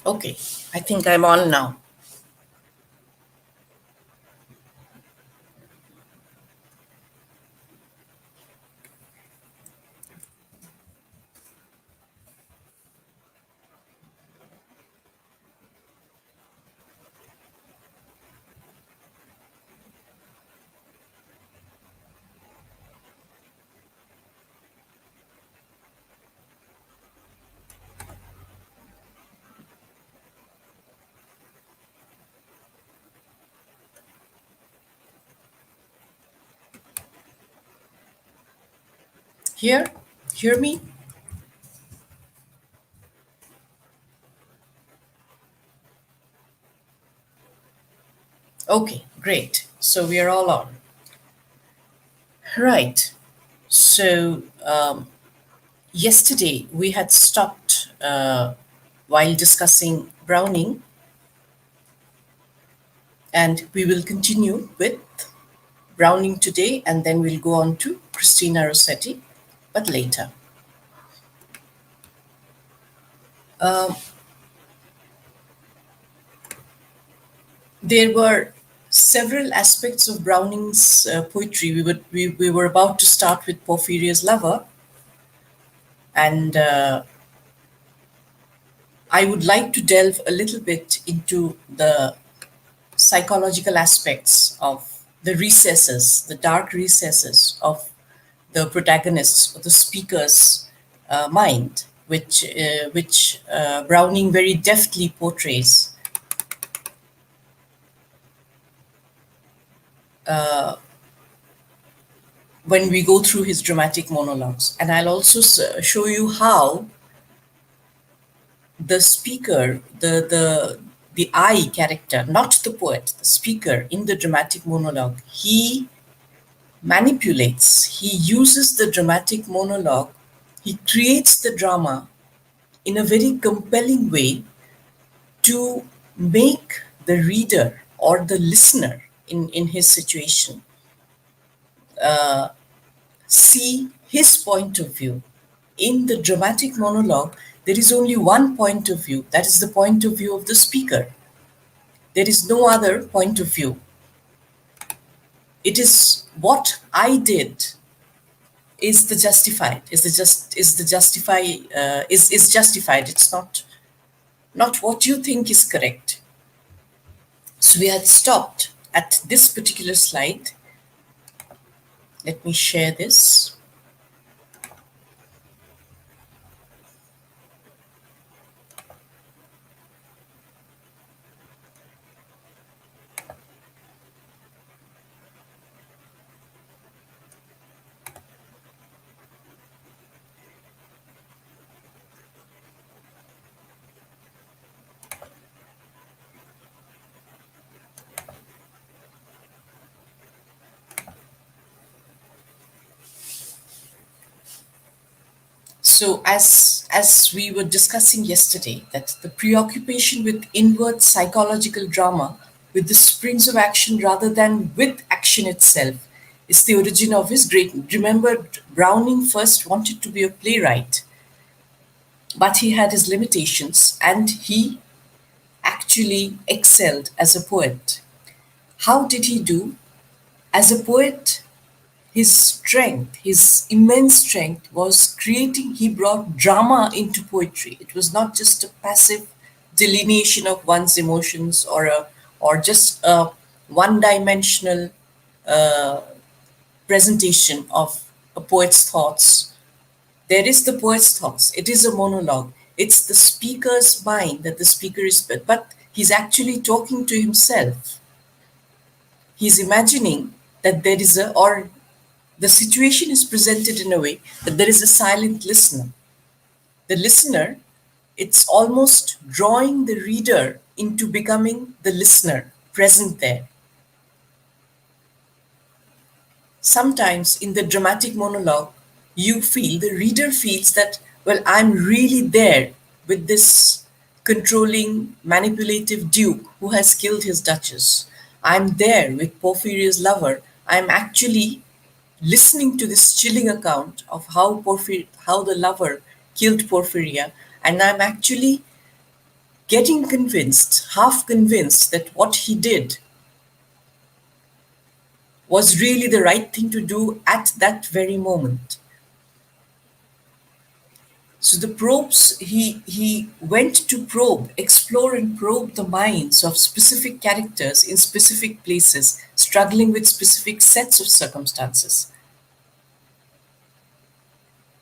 Okay, I think I'm on now. Here? Hear me? Okay, great. So we are all on. Right. So yesterday we had stopped while discussing Browning, and we will continue with Browning today, and then we'll go on to Christina Rossetti, but later. Um, there were several aspects of Browning's poetry. We were about to start with Porphyria's Lover, and I would like to delve a little bit into the psychological aspects of the recesses, the dark recesses of the protagonist's or the speaker's mind, which Browning very deftly portrays when we go through his dramatic monologues. And I'll also show you how the speaker, the I character, not the poet, the speaker in the dramatic monologue, he manipulates, he uses the dramatic monologue, he creates the drama in a very compelling way to make the reader or the listener in his situation see his point of view. In the dramatic monologue, there is only one point of view, that is the point of view of the speaker. There is no other point of view. It is what I did is the justified, is the justify is justified. It's not what you think is correct. So we had stopped at this particular slide. Let me share this. So as we were discussing yesterday, that the preoccupation with inward psychological drama, with the springs of action rather than with action itself, is the origin of his great. Remember, Browning first wanted to be a playwright, but he had his limitations, and he actually excelled as a poet. How did he do? As a poet, his strength, his immense strength, was creating, he brought drama into poetry. It was not just a passive delineation of one's emotions or just a one-dimensional presentation of a poet's thoughts. There is the poet's thoughts. It is a monologue. It's the speaker's mind that the speaker is, but he's actually talking to himself. He's imagining that there is a, or the situation is presented in a way that there is a silent listener. The listener, it's almost drawing the reader into becoming the listener present there. Sometimes in the dramatic monologue, you feel, the reader feels that, well, I'm really there with this controlling, manipulative duke who has killed his duchess. I'm there with Porphyria's lover. I'm actually listening to this chilling account of how the lover killed Porphyria, and I'm actually getting convinced, half convinced that what he did was really the right thing to do at that very moment. So the probes, he went to probe, explore and probe the minds of specific characters in specific places, struggling with specific sets of circumstances.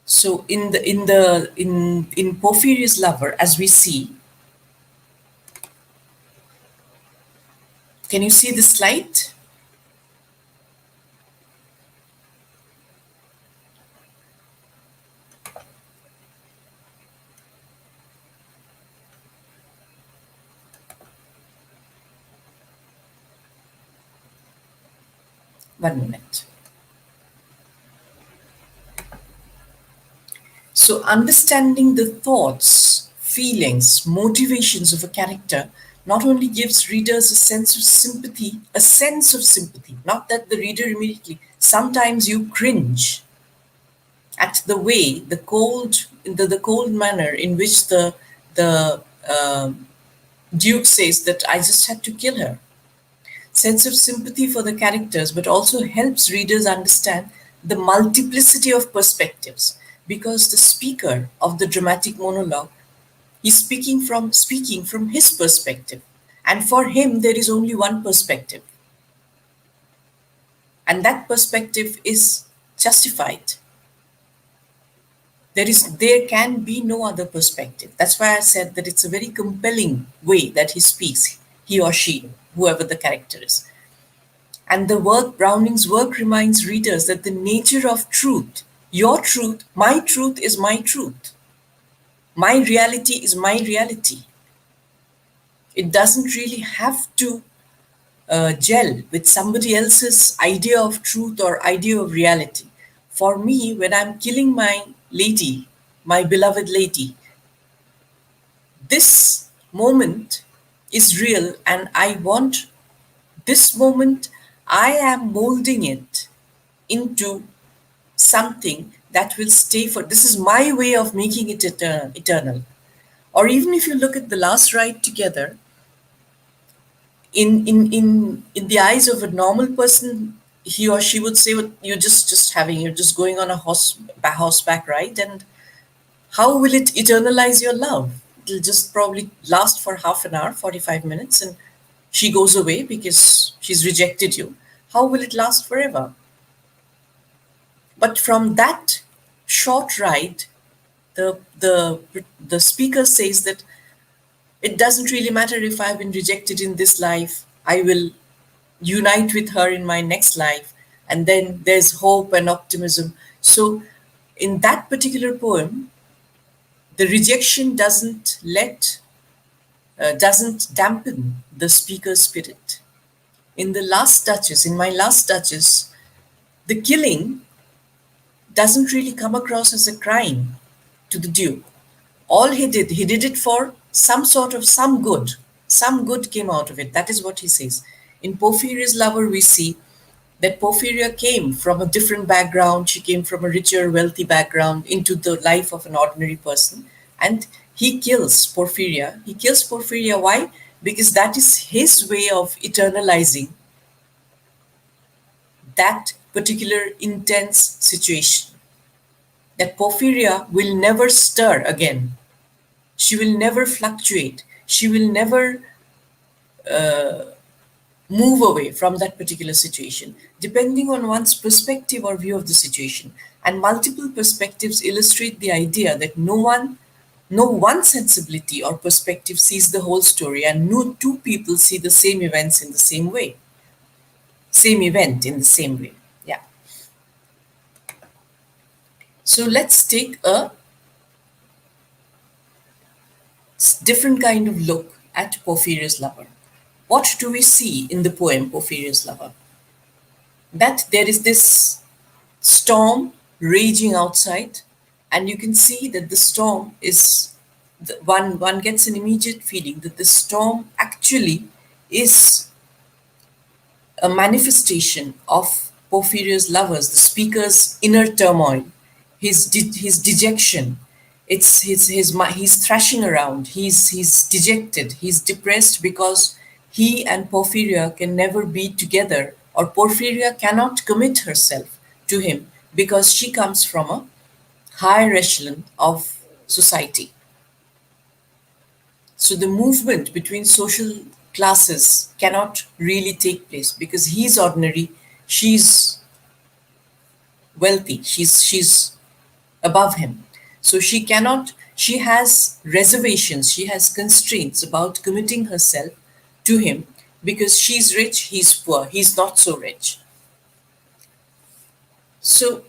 So in Porphyria's Lover, as we see, can you see the slide? One minute. So understanding the thoughts, feelings, motivations of a character not only gives readers a sense of sympathy, not that the reader immediately, sometimes you cringe at the way, the cold manner in which the Duke says that I just had to kill her. Sense of sympathy for the characters, but also helps readers understand the multiplicity of perspectives, because the speaker of the dramatic monologue is speaking from his perspective, and for him there is only one perspective, and that perspective is justified. There can be no other perspective. That's why I said that it's a very compelling way that he speaks, he or she, whoever the character is. And Browning's work reminds readers that the nature of truth, your truth, my truth is my truth. My reality is my reality. It doesn't really have to gel with somebody else's idea of truth or idea of reality. For me, when I'm killing my lady, my beloved lady, this moment is real, and I want this moment, I am molding it into something that will stay for, this is my way of making it eternal. Or even if you look at the last ride together, in the eyes of a normal person, he or she would say, well, you're just going on a horseback ride, and how will it eternalize your love? It'll just probably last for half an hour, 45 minutes, and she goes away because she's rejected you. How will it last forever? But from that short ride, the speaker says that it doesn't really matter if I've been rejected in this life. I will unite with her in my next life. And then there's hope and optimism. So in that particular poem, the rejection doesn't dampen the speaker's spirit. In my last Duchess, the killing doesn't really come across as a crime to the Duke. All he did it for some good. Some good came out of it. That is what he says. In Porphyria's Lover, we see that Porphyria came from a different background. She came from a richer, wealthy background into the life of an ordinary person. And he kills Porphyria. He kills Porphyria. Why? Because that is his way of eternalizing that particular intense situation. That Porphyria will never stir again. She will never fluctuate. She will never move away from that particular situation, depending on one's perspective or view of the situation. And multiple perspectives illustrate the idea that no one sensibility or perspective sees the whole story, and no two people see the same events in the same way. Same event in the same way. Yeah. So let's take a different kind of look at Porphyria's Lover. What do we see in the poem Porphyria's Lover? That there is this storm raging outside, and you can see that the storm is, one gets an immediate feeling that the storm actually is a manifestation of Porphyria's lovers, the speaker's inner turmoil, his dejection. He's thrashing around. He's dejected. He's depressed because he and Porphyria can never be together, or Porphyria cannot commit herself to him because she comes from a higher echelon of society. So the movement between social classes cannot really take place because he's ordinary, she's wealthy, she's above him. So she has reservations, she has constraints about committing herself to him because she's rich, he's poor, he's not so rich. So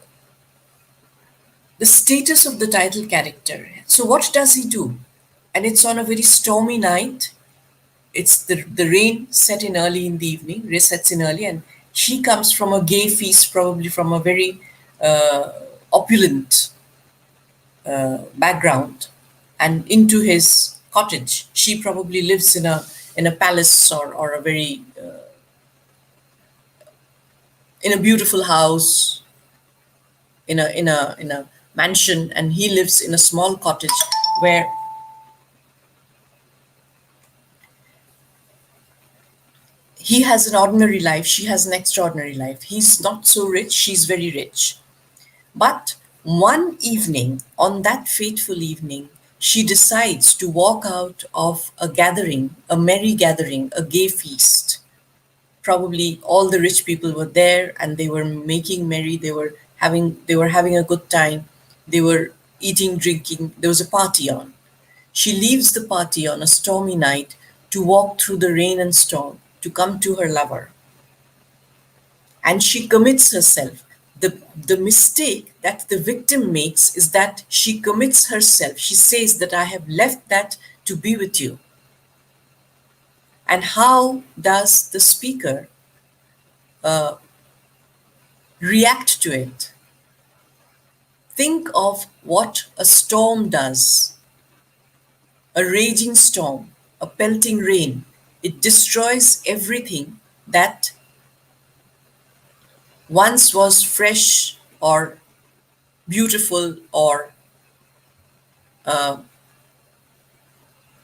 the status of the title character. So what does he do? And it's on a very stormy night. It's the rain set in early in the evening, rain sets in early, and she comes from a gay feast, probably from a very opulent background, and into his cottage. She probably lives in a palace, or a very in a beautiful house, in a mansion, and he lives in a small cottage where he has an ordinary life, she has an extraordinary life. He's not so rich, she's very rich. But one evening, on that fateful evening, she decides to walk out of a gathering, a merry gathering, a gay feast. Probably all the rich people were there and they were making merry, they were having a good time, they were eating, drinking, there was a party on. She leaves the party on a stormy night to walk through the rain and storm to come to her lover. And she commits herself. The mistake that the victim makes is that she commits herself. She says that I have left that to be with you. And how does the speaker react to it? Think of what a storm does. A raging storm, a pelting rain. It destroys everything that once was fresh or beautiful or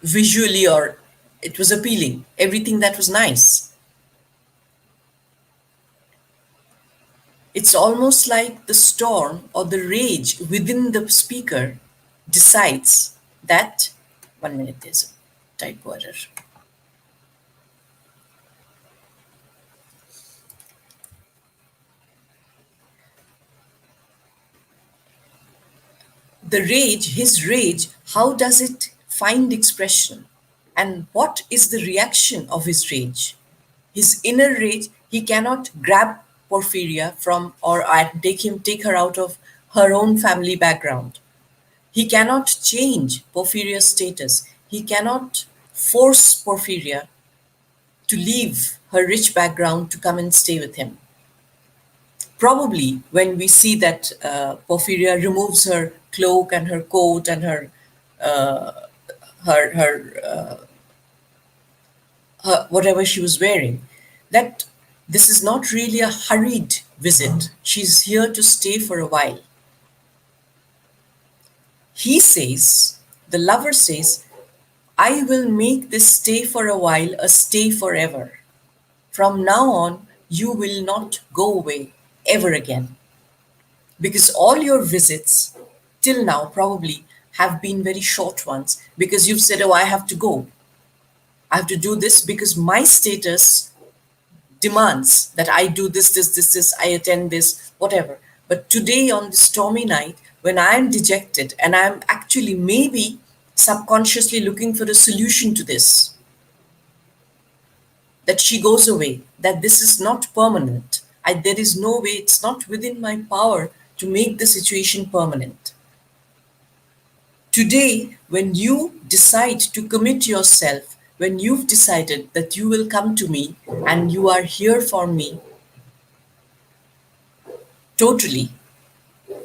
visually, or it was appealing, everything that was nice. It's almost like the storm or the rage within the speaker decides that, 1 minute, there's a typo error. The rage, his rage, how does it find expression? And what is the reaction of his rage? His inner rage, he cannot grab Porphyria from, or take her out of her own family background. He cannot change Porphyria's status. He cannot force Porphyria to leave her rich background to come and stay with him. Probably when we see that Porphyria removes her cloak and her coat and her whatever she was wearing, that this is not really a hurried visit. She's here to stay for a while. He says, the lover says, I will make this stay for a while a stay forever. From now on, you will not go away ever again. Because all your visits till now probably have been very short ones, because you've said, oh, I have to go. I have to do this because my status demands that I do this, I attend this, whatever. But today, on this stormy night, when I'm dejected and I'm actually maybe subconsciously looking for a solution to this, that she goes away, that this is not permanent. There is no way, it's not within my power to make the situation permanent. Today, when you decide to commit yourself, when you've decided that you will come to me and you are here for me totally,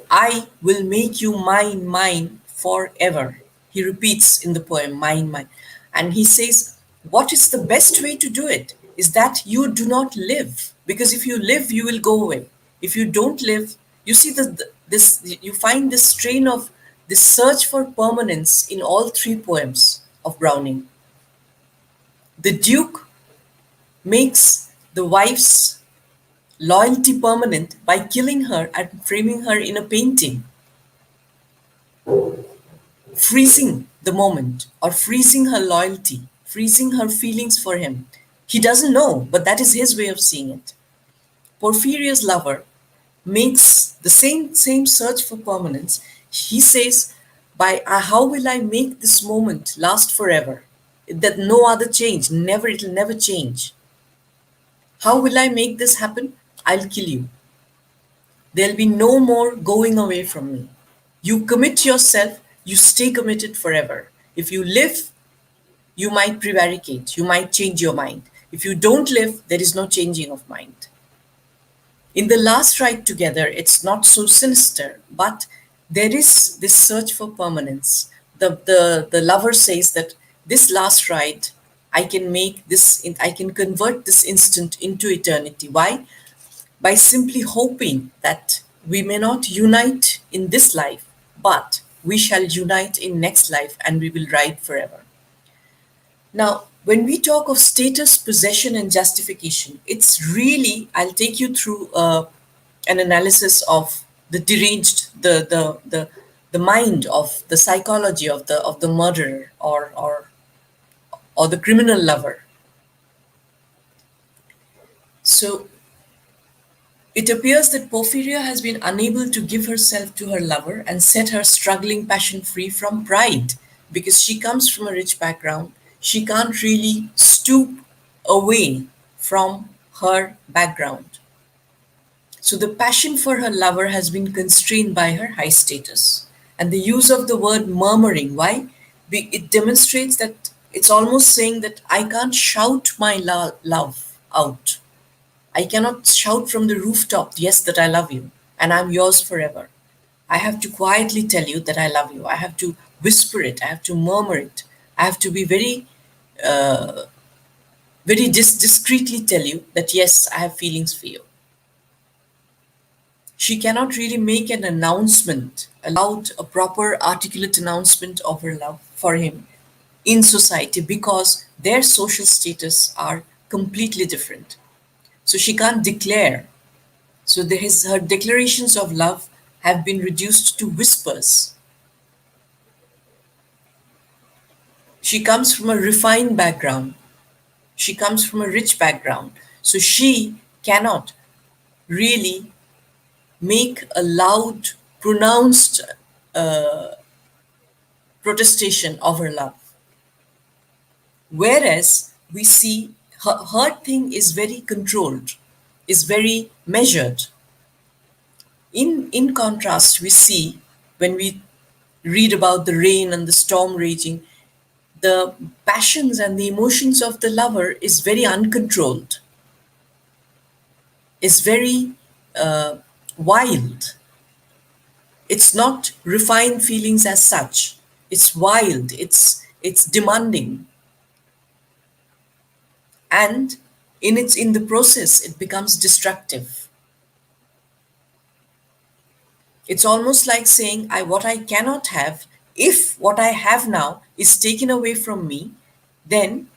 I will make you mine forever. He repeats in the poem, mine. And he says, what is the best way to do it? Is that you do not live. Because if you live, you will go away. If you don't live, you see you find this strain of this search for permanence in all three poems of Browning. The Duke makes the wife's loyalty permanent by killing her and framing her in a painting, freezing the moment or freezing her loyalty, freezing her feelings for him. He doesn't know, but that is his way of seeing it. Porphyria's lover makes the same search for permanence. He says, "By how will I make this moment last forever? That no other change, never it'll never change. How will I make this happen? I'll kill you. There'll be no more going away from me. You commit yourself, you stay committed forever. If you live, you might prevaricate, you might change your mind. If you don't live, there is no changing of mind." In the last ride together, it's not so sinister, but there is this search for permanence. The lover says that this last ride, I can make this, I can convert this instant into eternity. Why? By simply hoping that we may not unite in this life, but we shall unite in next life and we will ride forever. Now, when we talk of status, possession, and justification, it's really, I'll take you through an analysis of the deranged, the mind of the psychology of the murderer or the criminal lover. So it appears that Porphyria has been unable to give herself to her lover and set her struggling passion free from pride because she comes from a rich background. She can't really stoop away from her background. So the passion for her lover has been constrained by her high status. And the use of the word murmuring, why? It demonstrates that it's almost saying that I can't shout my love out. I cannot shout from the rooftop, yes, that I love you and I'm yours forever. I have to quietly tell you that I love you. I have to whisper it. I have to murmur it. I have to be very discreetly tell you that yes, I have feelings for you. She cannot really make an announcement, a proper articulate announcement of her love for him in society because their social status are completely different. So she can't declare. So her declarations of love have been reduced to whispers. She comes from a refined background. She comes from a rich background. So she cannot really make a loud, pronounced protestation of her love. Whereas we see her thing is very controlled, is very measured. In contrast, we see when we read about the rain and the storm raging, the passions and the emotions of the lover is very uncontrolled, is very wild. It's not refined feelings as such. It's wild. It's demanding, and in the process, it becomes destructive. It's almost like saying, what I cannot have, if what I have now is taken away from me, then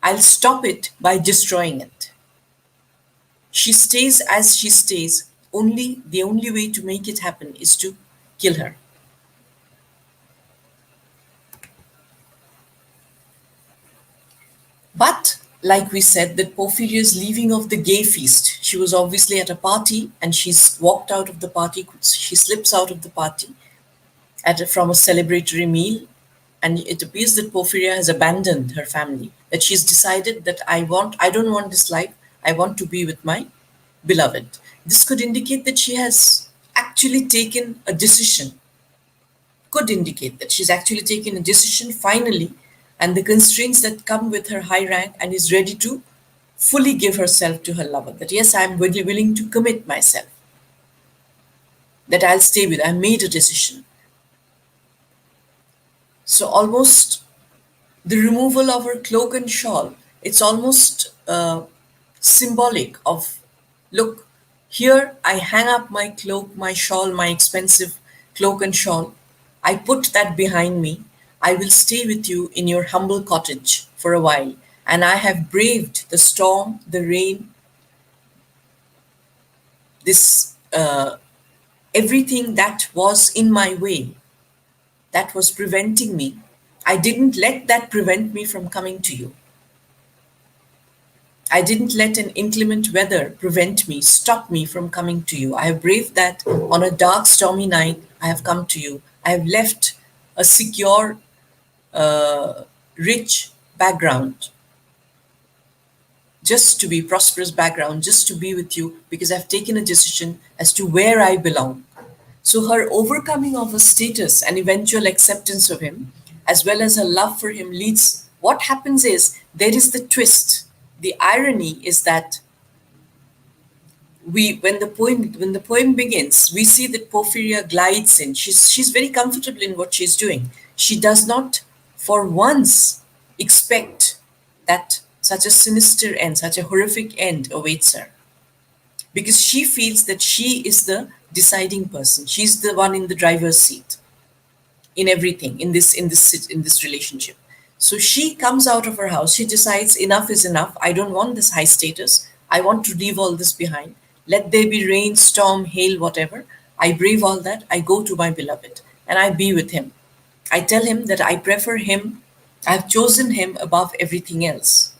I'll stop it by destroying it. She stays as she stays. The only way to make it happen is to kill her. But like we said, that Porphyria's leaving of the gay feast, she was obviously at a party and she's walked out of the party. She slips out of the party from a celebratory meal, and it appears that Porphyria has abandoned her family. That she's decided that I don't want this life. I want to be with my beloved. This could indicate that she has actually taken a decision. Could indicate that she's actually taken a decision finally, and the constraints that come with her high rank, and is ready to fully give herself to her lover. That yes, I'm really willing to commit myself. That I'll stay with. I made a decision. So almost the removal of her cloak and shawl, it's almost symbolic of, look, here I hang up my cloak, my shawl, my expensive cloak and shawl. I put that behind me. I will stay with you in your humble cottage for a while, and I have braved the storm, the rain, this everything that was in my way, that was preventing me. I didn't let that prevent me from coming to you. I didn't let an inclement weather prevent me, stop me from coming to you. I have braved that on a dark, stormy night. I have come to you. I have left a secure, rich background, just to be prosperous background, just to be with you because I've taken a decision as to where I belong. So her overcoming of her status and eventual acceptance of him, as well as her love for him, leads. What happens is there is the twist. The irony is that when the poem begins, we see that Porphyria glides in. She's very comfortable in what she's doing. She does not for once expect that such a sinister end, such a horrific end awaits her. Because she feels that she is the deciding person. She's the one in the driver's seat in everything in this relationship. So she comes out of her house. She decides enough is enough. I don't want this high status. I want to leave all this behind. Let there be rain, storm, hail, whatever. I brave all that. I go to my beloved and I be with him. I tell him that I prefer him. I've chosen him above everything else.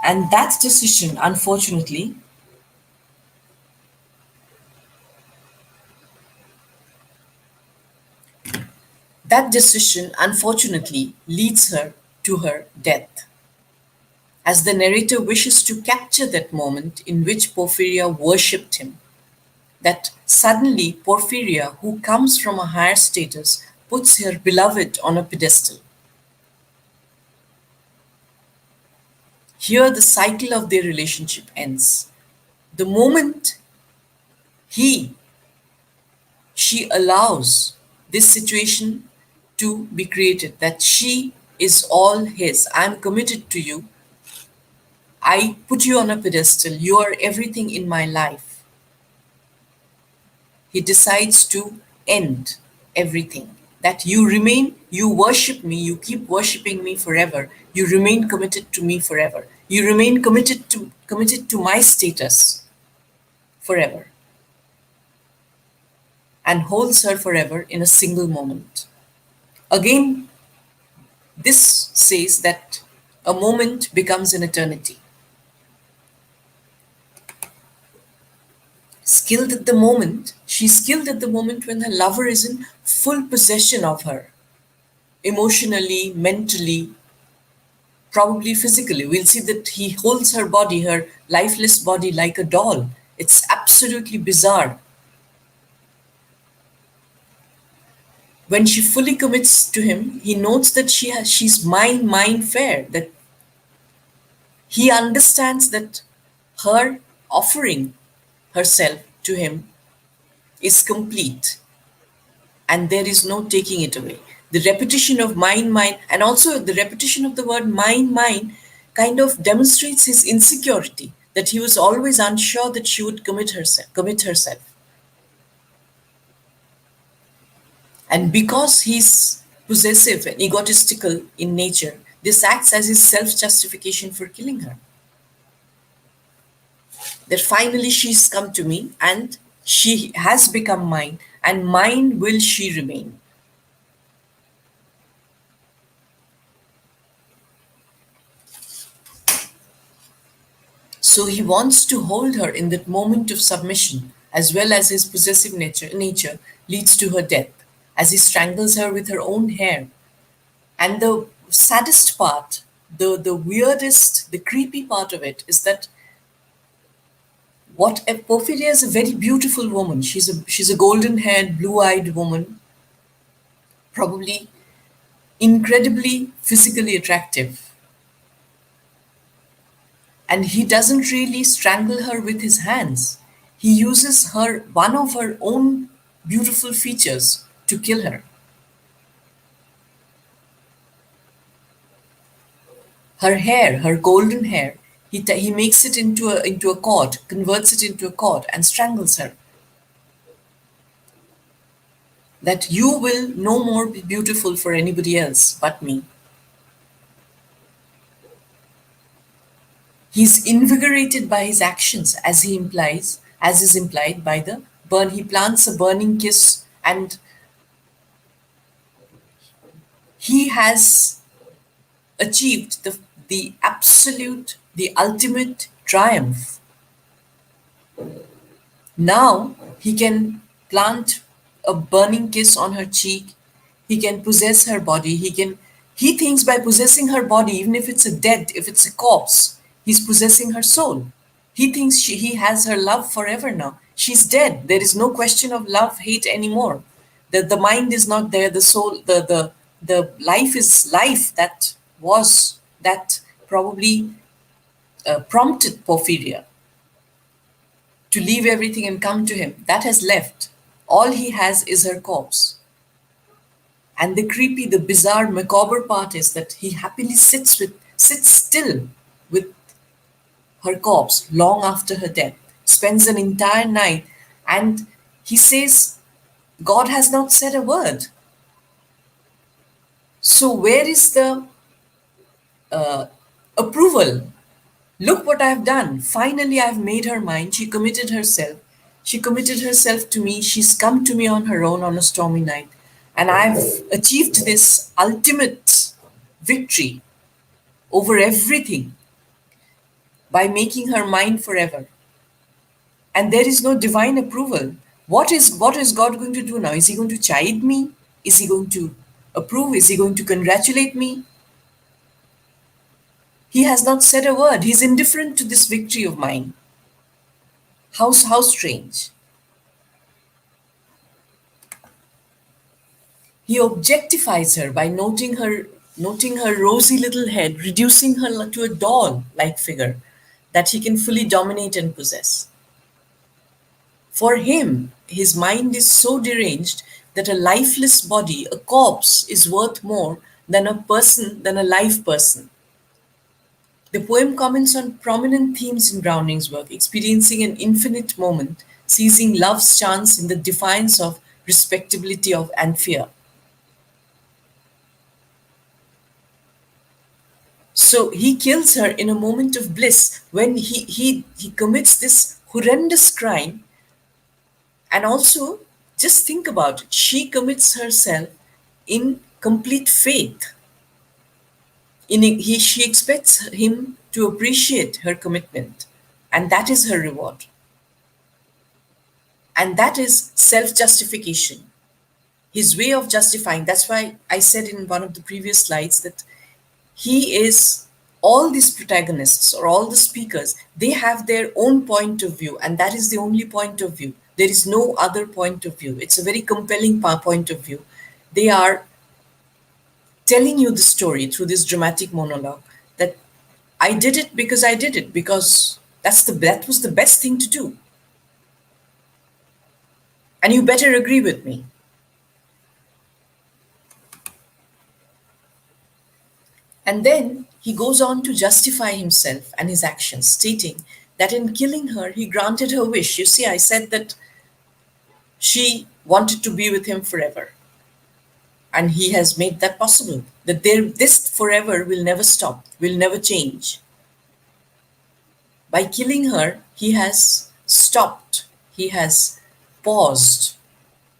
And that decision, unfortunately, leads her to her death. As the narrator wishes to capture that moment in which Porphyria worshipped him, that suddenly Porphyria, who comes from a higher status, puts her beloved on a pedestal. Here, the cycle of their relationship ends. The moment he, she allows this situation to be created, that she is all his, I'm committed to you, I put you on a pedestal, you are everything in my life. He decides to end everything. That you remain, you worship me, you keep worshiping me forever. You remain committed to me forever. You remain committed to my status forever. And holds her forever in a single moment. Again, this says that a moment becomes an eternity. She's skilled at the moment when her lover is in full possession of her, emotionally, mentally, probably physically. We'll see that he holds her body, her lifeless body, like a doll. It's absolutely bizarre. When she fully commits to him, he notes that she's mine fair, that he understands that her offering herself to him is complete and there is no taking it away. The repetition of mine, and also the repetition of the word mine, kind of demonstrates his insecurity, that he was always unsure that she would commit herself. And because he's possessive and egotistical in nature, this acts as his self-justification for killing her. That finally she's come to me and she has become mine, and mine will she remain. So he wants to hold her in that moment of submission, as well as his possessive nature leads to her death, as he strangles her with her own hair. And the saddest part, the weirdest, the creepy part of it is that Porphyria is a very beautiful woman. She's a golden-haired, blue-eyed woman, probably incredibly physically attractive. And he doesn't really strangle her with his hands. He uses one of her own beautiful features to kill her. Her hair, her golden hair, he makes it into a cord, converts it into a cord, and strangles her. that you will no more be beautiful for anybody else but me. He's invigorated by his actions, as is implied by the burn. He plants a burning kiss, and he has achieved the ultimate triumph. Now he can plant a burning kiss on her cheek. He can possess her body. He thinks by possessing her body, even if it's if it's a corpse, he's possessing her soul. He thinks he has her love forever now. She's dead. There is no question of love, hate anymore. The mind is not there. The soul, the life is life that probably prompted Porphyria to leave everything and come to him. That has left. All he has is her corpse. And the creepy, the bizarre, macabre part is that he happily sits still with her corpse long after her death, spends an entire night, and he says, God has not said a word. So where is the approval? Look what I've done. Finally, I've made her mine. She committed herself. She committed herself to me. She's come to me on her own on a stormy night. And I've achieved this ultimate victory over everything by making her mine forever. And there is no divine approval. What is God going to do now? Is he going to chide me? Is he going to approve? Is he going to congratulate me? He has not said a word. He's indifferent to this victory of mine. How strange. He objectifies her by noting her rosy little head, reducing her to a doll-like figure that he can fully dominate and possess. For him, his mind is so deranged that a lifeless body, a corpse, is worth more than than a live person. The poem comments on prominent themes in Browning's work, experiencing an infinite moment, seizing love's chance in the defiance of respectability and fear. So he kills her in a moment of bliss when he commits this horrendous crime. And also, just think about it. She commits herself in complete faith. She expects him to appreciate her commitment, and that is her reward. And that is self-justification. His way of justifying. That's why I said in one of the previous slides that he is all these protagonists or all the speakers, they have their own point of view, and that is the only point of view. There is no other point of view. It's a very compelling point of view. They are telling you the story through this dramatic monologue that I did it because that was the best thing to do. And you better agree with me. And then he goes on to justify himself and his actions, stating that in killing her, he granted her wish. You see, I said that she wanted to be with him forever. And he has made that possible. That this forever will never stop, will never change. By killing her, he has stopped, he has paused,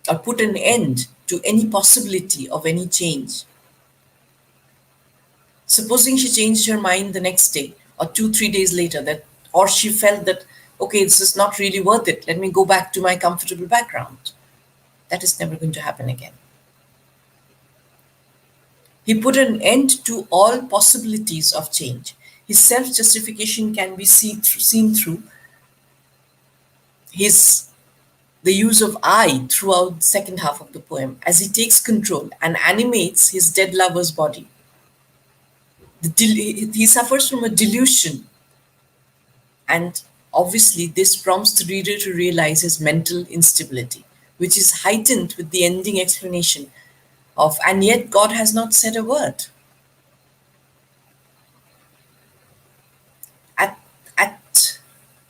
or put an end to any possibility of any change. Supposing she changed her mind the next day or 2-3 days later, or she felt that, okay, this is not really worth it, let me go back to my comfortable background. That is never going to happen again. He put an end to all possibilities of change. His self-justification can be seen through the use of I throughout the second half of the poem as he takes control and animates his dead lover's body. He suffers from a delusion, and obviously this prompts the reader to realize his mental instability, which is heightened with the ending explanation of, and yet God has not said a word. At at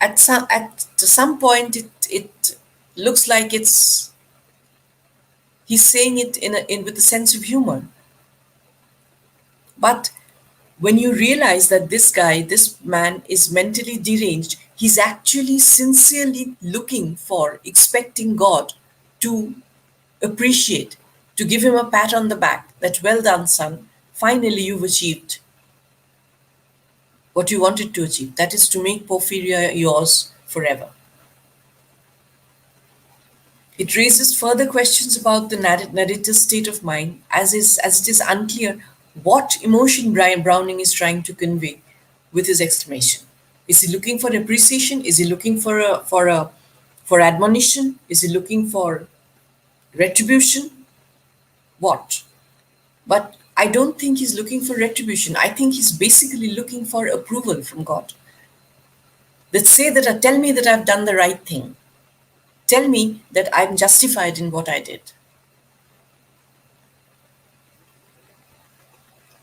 at some point, it looks like He's saying it with a sense of humor. But when you realize that this guy, this man is mentally deranged, he's actually sincerely looking for, expecting God to appreciate, to give him a pat on the back that, well done, son, finally you've achieved what you wanted to achieve. That is to make Porphyria yours forever. It raises further questions about the narrator's state of mind, as it is unclear what emotion Browning is trying to convey with his exclamation. Is he looking for appreciation? Is he looking for admonition? Is he looking for retribution? What? But I don't think he's looking for retribution. I think he's basically looking for approval from God. Let's say that tell me that I've done the right thing. Tell me that I'm justified in what I did.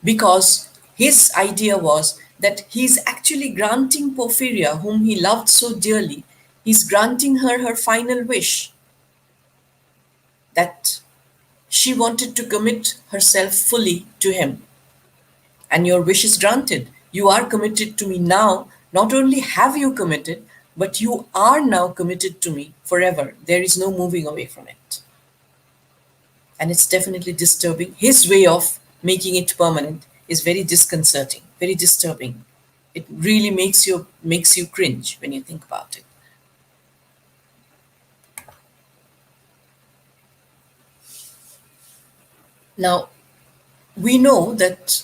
Because his idea was that he's actually granting Porphyria, whom he loved so dearly, he's granting her final wish that she wanted to commit herself fully to him. And your wish is granted. You are committed to me now. Not only have you committed, but you are now committed to me forever. There is no moving away from it. And it's definitely disturbing. His way of making it permanent is very disconcerting, very disturbing. It really makes you cringe when you think about it. Now, we know that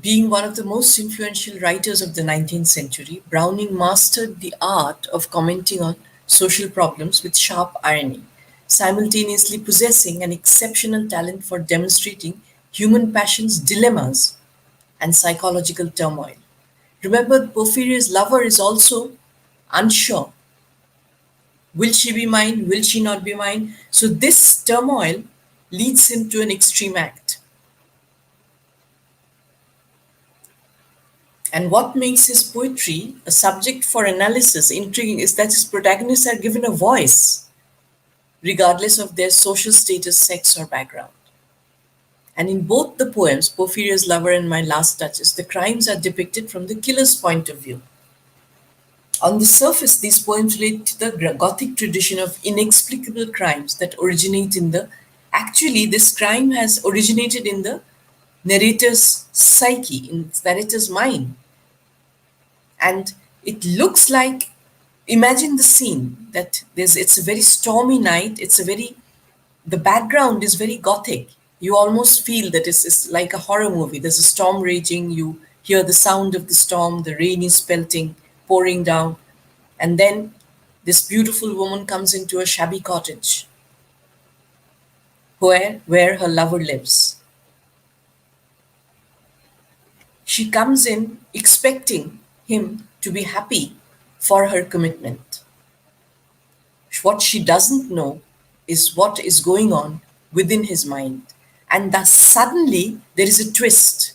being one of the most influential writers of the 19th century, Browning mastered the art of commenting on social problems with sharp irony, simultaneously possessing an exceptional talent for demonstrating human passion's dilemmas and psychological turmoil. Remember, Porphyria's lover is also unsure. Will she be mine? Will she not be mine? So this turmoil leads him to an extreme act. And what makes his poetry a subject for analysis intriguing is that his protagonists are given a voice, regardless of their social status, sex, or background. And in both the poems, Porphyria's Lover and My Last Touches, the crimes are depicted from the killer's point of view. On the surface, these poems relate to the Gothic tradition of inexplicable crimes that originate in the. Actually, this crime has originated in the narrator's psyche, in the narrator's mind. And it looks like, imagine the scene that it's a very stormy night, the background is very Gothic. You almost feel that it's like a horror movie. There's a storm raging, you hear the sound of the storm, the rain is pelting, pouring down. And then this beautiful woman comes into a shabby cottage where her lover lives. She comes in expecting him to be happy for her commitment. What she doesn't know is what is going on within his mind. And thus suddenly there is a twist.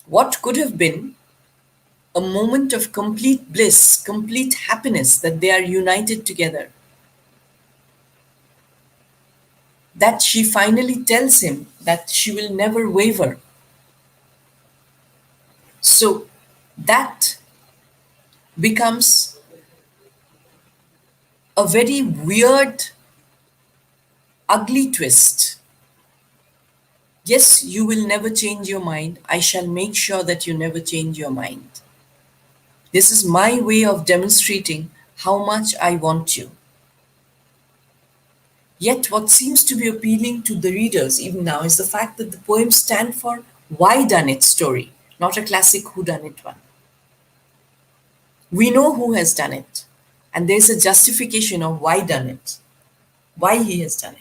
What could have been a moment of complete bliss, complete happiness that they are united together, that she finally tells him that she will never waver. So that becomes a very weird, ugly twist. Yes, you will never change your mind. I shall make sure that you never change your mind. This is my way of demonstrating how much I want you. Yet what seems to be appealing to the readers even now is the fact that the poems stand for why-done-it story, not a classic who-done-it one. We know who has done it, and there's a justification of why done it, why he has done it.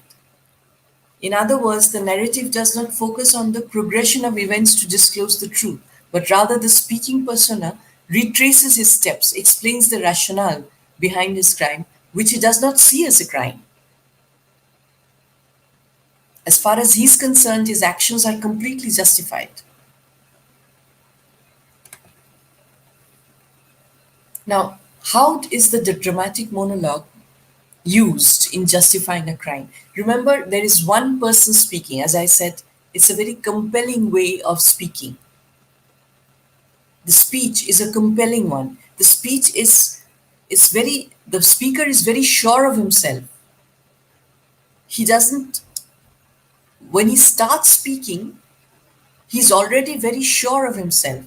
In other words, the narrative does not focus on the progression of events to disclose the truth, but rather the speaking persona retraces his steps, explains the rationale behind his crime, which he does not see as a crime. As far as he's concerned, his actions are completely justified. Now, how is the dramatic monologue used in justifying a crime. Remember, there is one person speaking. As I said, it's a very compelling way of speaking. The speech is a compelling one. The speech is very, the speaker is very sure of himself. He doesn't, when he starts speaking, he's already very sure of himself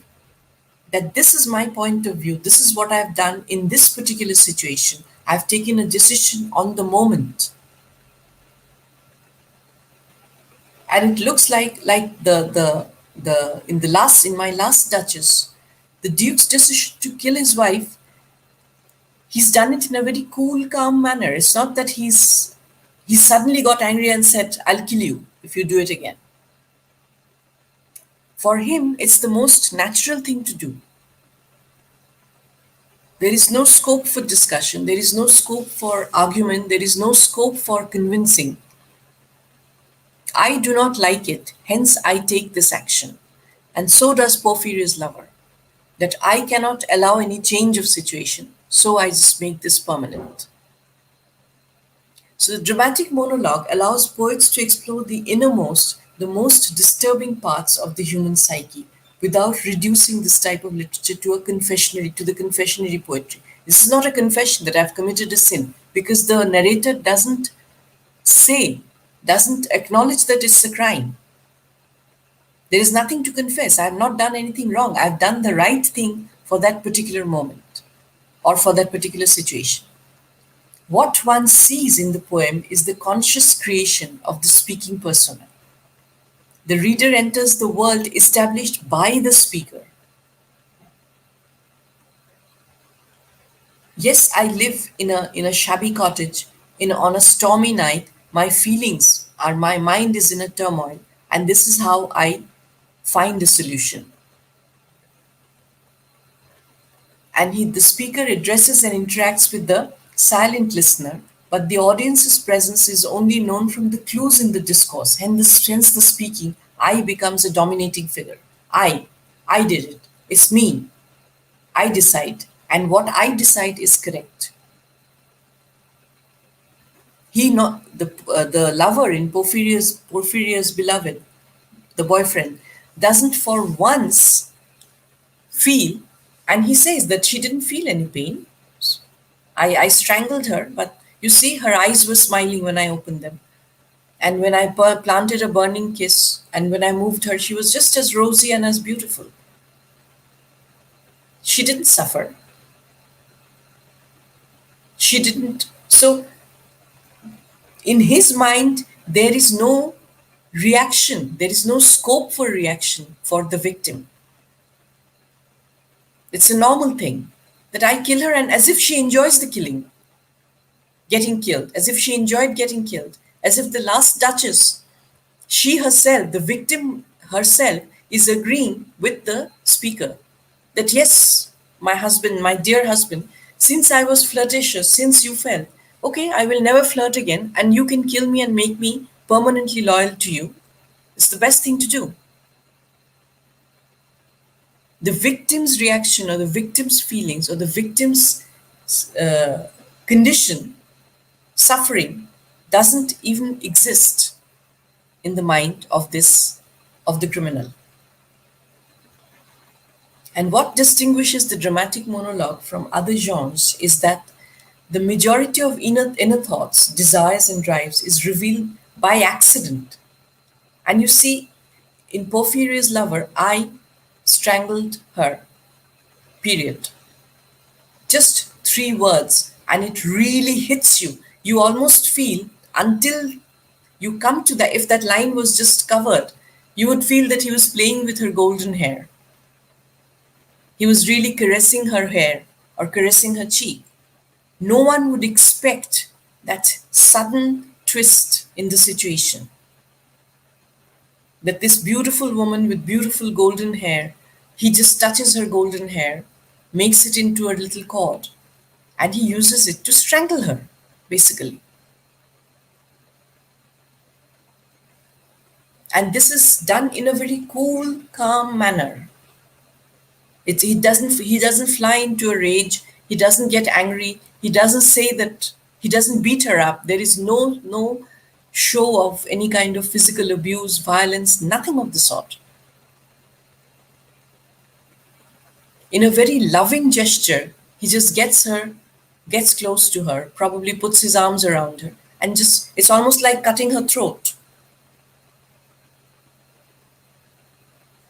that this is my point of view. This is what I've done in this particular situation. I've taken a decision on the moment. And it looks like the in my last Duchess, the Duke's decision to kill his wife, he's done it in a very cool, calm manner. It's not that he suddenly got angry and said, "I'll kill you if you do it again." For him, it's the most natural thing to do. There is no scope for discussion, there is no scope for argument, there is no scope for convincing. I do not like it, hence I take this action. And so does Porphyria's lover, that I cannot allow any change of situation, so I just make this permanent. So the dramatic monologue allows poets to explore the innermost, the most disturbing parts of the human psyche without reducing this type of literature to the confessionary poetry. This is not a confession that I've committed a sin, because the narrator doesn't acknowledge that it's a crime. There is nothing to confess. I have not done anything wrong. I've done the right thing for that particular moment or for that particular situation. What one sees in the poem is the conscious creation of the speaking persona. The reader enters the world established by the speaker. Yes, I live in a shabby cottage on a stormy night. My feelings are, my mind is in a turmoil, and this is how I find a solution. And the speaker addresses and interacts with the silent listener, but the audience's presence is only known from the clues in the discourse. Hence the speaking, I becomes a dominating figure. I did it. It's me. I decide. And what I decide is correct. The lover in Porphyria's beloved, the boyfriend, doesn't for once feel, and he says that she didn't feel any pain. I strangled her, but you see, her eyes were smiling when I opened them. And when I planted a burning kiss, and when I moved her, she was just as rosy and as beautiful. She didn't suffer. She didn't. So, in his mind, there is no reaction, there is no scope for reaction for the victim. It's a normal thing that I kill her, and as if she enjoys the killing, getting killed, as if she enjoyed getting killed, as if the last Duchess, she herself, the victim herself, is agreeing with the speaker that yes, my husband, my dear husband, since I was flirtatious, since you fell, okay, I will never flirt again, and you can kill me and make me permanently loyal to you. It's the best thing to do. The victim's reaction or the victim's feelings or the victim's condition, suffering, doesn't even exist in the mind of the criminal. And what distinguishes the dramatic monologue from other genres is that the majority of inner thoughts, desires, and drives is revealed by accident. And you see, in Porphyria's lover, I strangled her, period. Just 3 words, and it really hits you. You almost feel, until you come to that, if that line was just covered, you would feel that he was playing with her golden hair. He was really caressing her hair or caressing her cheek. No one would expect that sudden twist in the situation. That this beautiful woman with beautiful golden hair, he just touches her golden hair, makes it into a little cord, and he uses it to strangle her, basically. And this is done in a very cool, calm manner. He doesn't fly into a rage. He doesn't get angry. He doesn't say that He doesn't beat her up. There is no show of any kind of physical abuse, violence, nothing of the sort. In a very loving gesture, he just gets close to her, probably puts his arms around her, and just, it's almost like cutting her throat.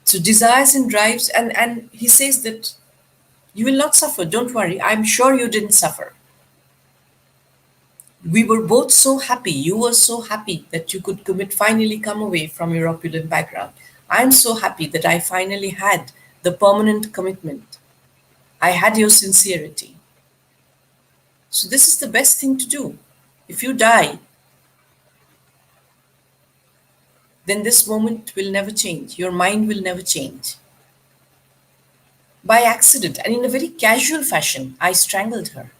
So desires and drives, and he says that you will not suffer, don't worry, I'm sure you didn't suffer. We were both so happy, you were so happy that you could finally come away from your opulent background. I'm so happy that I finally had the permanent commitment. I had your sincerity. So this is the best thing to do. If you die, then this moment will never change. Your mind will never change. By accident and in a very casual fashion, I strangled her.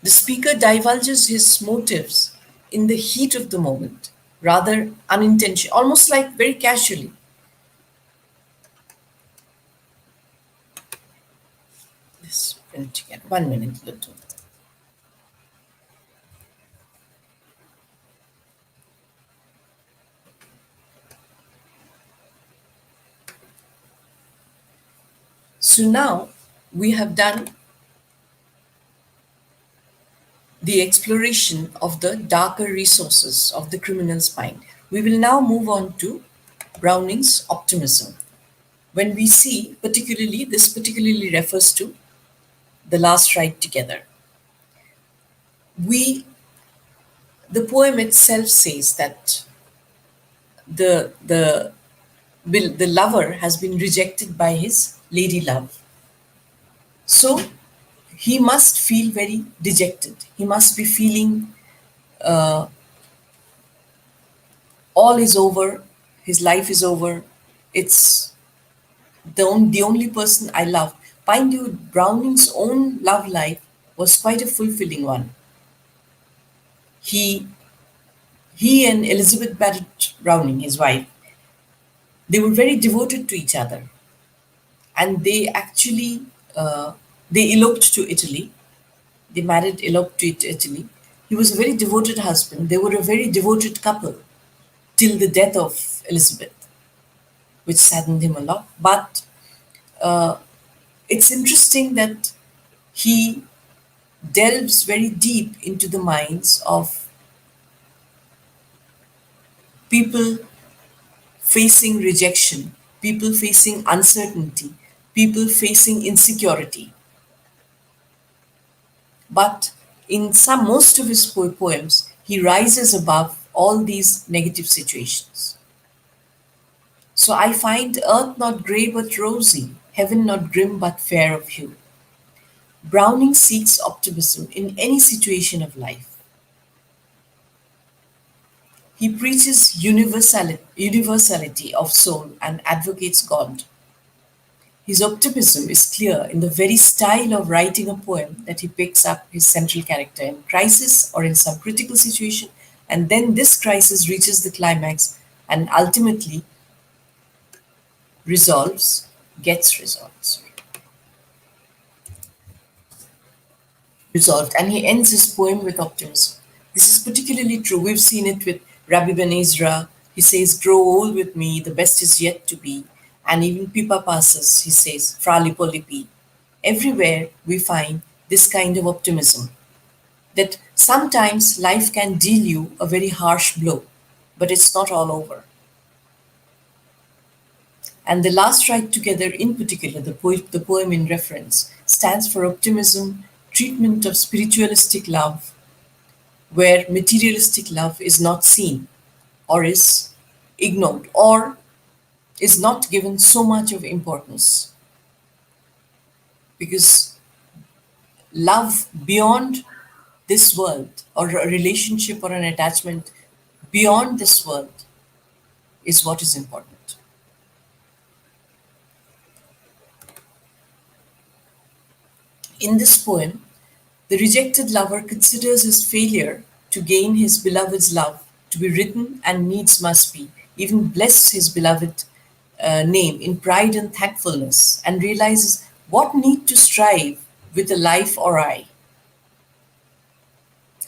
The speaker divulges his motives in the heat of the moment, rather unintentionally, almost like very casually. Let's print again. 1 minute, Lutu. So now we have done the exploration of the darker resources of the criminal's mind. We will now move on to Browning's optimism. When we see, this particularly refers to the last ride together. The poem itself says that the lover has been rejected by his lady love. So he must feel very dejected. He must be feeling all is over, his life is over. It's the only person I love. Mind you, Browning's own love life was quite a fulfilling one. He and Elizabeth Barrett Browning, his wife, they were very devoted to each other, and they actually they eloped to Italy. They eloped to Italy. He was a very devoted husband. They were a very devoted couple till the death of Elizabeth, which saddened him a lot. But it's interesting that he delves very deep into the minds of people facing rejection, people facing uncertainty, people facing insecurity. But in most of his poems, he rises above all these negative situations. So I find earth not grey but rosy, heaven not grim but fair of hue. Browning seeks optimism in any situation of life. He preaches universality of soul and advocates God. His optimism is clear in the very style of writing a poem that he picks up his central character in crisis or in some critical situation, and then this crisis reaches the climax and ultimately gets resolved, and he ends his poem with optimism. This is particularly true. We've seen it with Rabbi Ben Ezra. He says, grow old with me, the best is yet to be. And even Pipa passes, he says, Fra Lipolipi. Everywhere we find this kind of optimism, that sometimes life can deal you a very harsh blow, but it's not all over. And the last ride together in particular, the poem in reference, stands for optimism, treatment of spiritualistic love, where materialistic love is not seen or is ignored or is not given so much of importance. Because love beyond this world, or a relationship or an attachment beyond this world, is what is important. In this poem, the rejected lover considers his failure to gain his beloved's love to be written and needs must be, even bless his beloved name in pride and thankfulness, and realizes what need to strive with a life or I.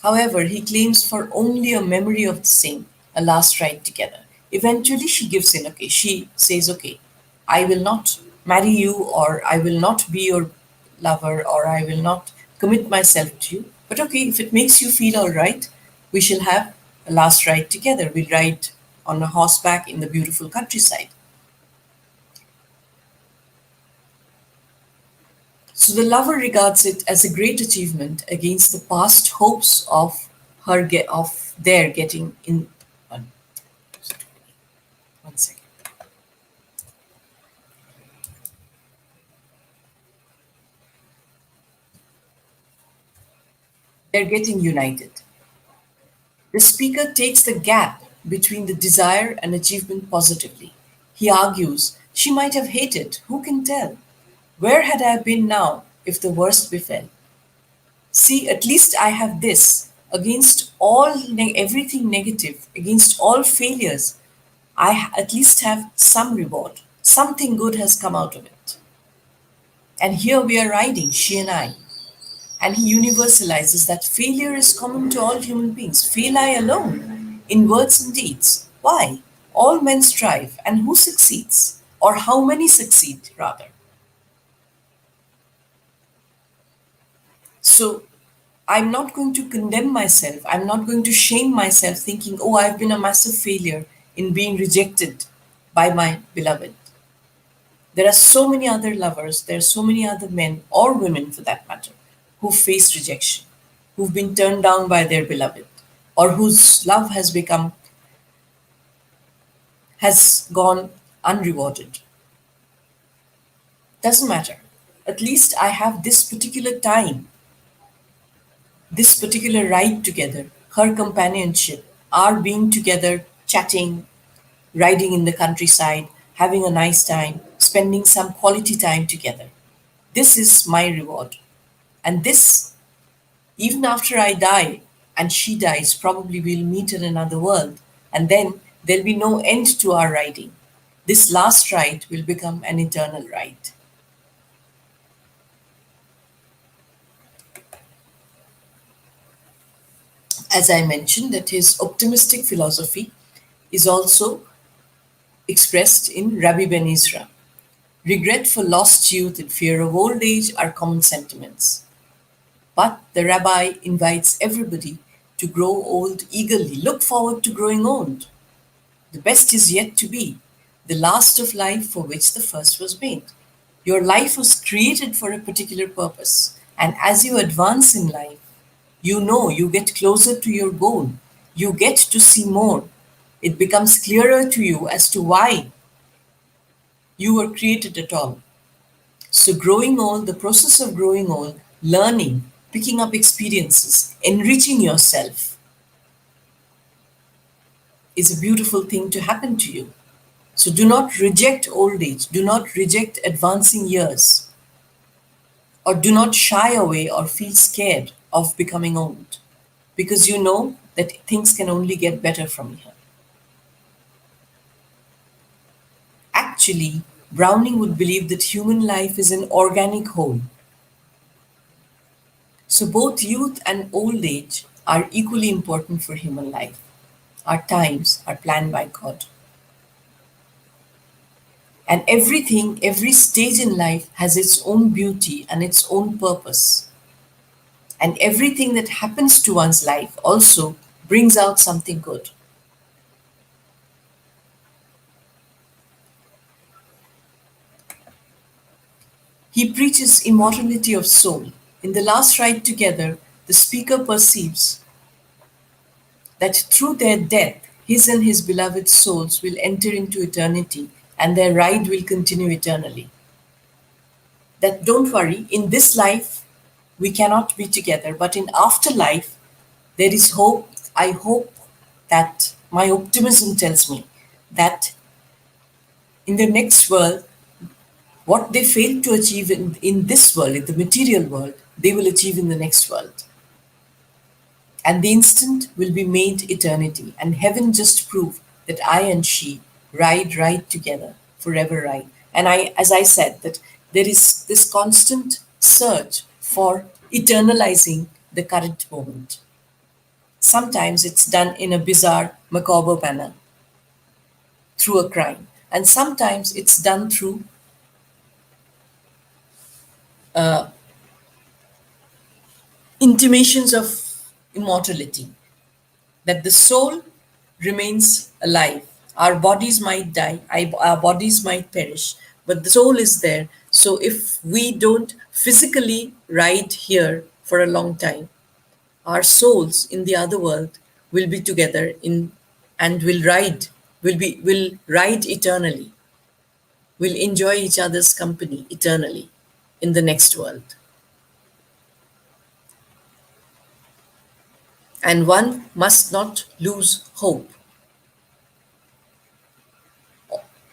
However, he claims for only a memory of the same, a last ride together. Eventually, she gives in. Okay, she says, okay, I will not marry you, or I will not be your lover, or I will not commit myself to you. But okay, if it makes you feel all right, we shall have a last ride together. We'll ride on a horseback in the beautiful countryside. So the lover regards it as a great achievement against the past hopes of of their getting in. One, one second. They're getting united. The speaker takes the gap between the desire and achievement positively. He argues, she might have hated, who can tell? Where had I been now if the worst befell? See, at least I have this. Against everything negative, against all failures, at least have some reward. Something good has come out of it. And here we are riding, she and I. And he universalizes that failure is common to all human beings. Fail I alone, in words and deeds. Why? All men strive, and who succeeds? Or how many succeed, rather? So I'm not going to condemn myself. I'm not going to shame myself thinking, oh, I've been a massive failure in being rejected by my beloved. There are so many other lovers, there are so many other men or women for that matter who face rejection, who've been turned down by their beloved, or whose love has gone unrewarded. Doesn't matter. At least I have this particular time, this particular ride together, her companionship, our being together, chatting, riding in the countryside, having a nice time, spending some quality time together. This is my reward. And this, even after I die and she dies, probably we'll meet in another world. And then there'll be no end to our riding. This last ride will become an eternal ride. As I mentioned, that his optimistic philosophy is also expressed in Rabbi Ben Ezra. Regret for lost youth and fear of old age are common sentiments. But the rabbi invites everybody to grow old eagerly. Look forward to growing old. The best is yet to be, the last of life for which the first was made. Your life was created for a particular purpose. And as you advance in life, you know you get closer to your goal. You get to see more. It becomes clearer to you as to why you were created at all. So, growing old, the process of growing old, learning, picking up experiences, enriching yourself is a beautiful thing to happen to you. So, do not reject old age, do not reject advancing years, or do not shy away or feel scared of becoming old because you know that things can only get better from here. Actually, Browning would believe that human life is an organic whole. So both youth and old age are equally important for human life. Our times are planned by God. And everything, every stage in life has its own beauty and its own purpose. And everything that happens to one's life also brings out something good. He preaches immortality of soul. In the last ride together, the speaker perceives that through their death, his and his beloved souls will enter into eternity and their ride will continue eternally. That don't worry, in this life, we cannot be together, but in afterlife, there is hope. I hope that my optimism tells me that in the next world, what they failed to achieve in this world, in the material world, they will achieve in the next world. And the instant will be made eternity. And heaven just proved that I and she ride together, forever ride. And as I said, that there is this constant search for eternalizing the current moment. Sometimes it's done in a bizarre, macabre manner through a crime, and sometimes it's done through intimations of immortality, that the soul remains alive. Our bodies might die, our bodies might perish, but the soul is there. So if we don't physically ride here for a long time, our souls in the other world will be together in and will ride eternally, will enjoy each other's company eternally in the next world. And one must not lose hope.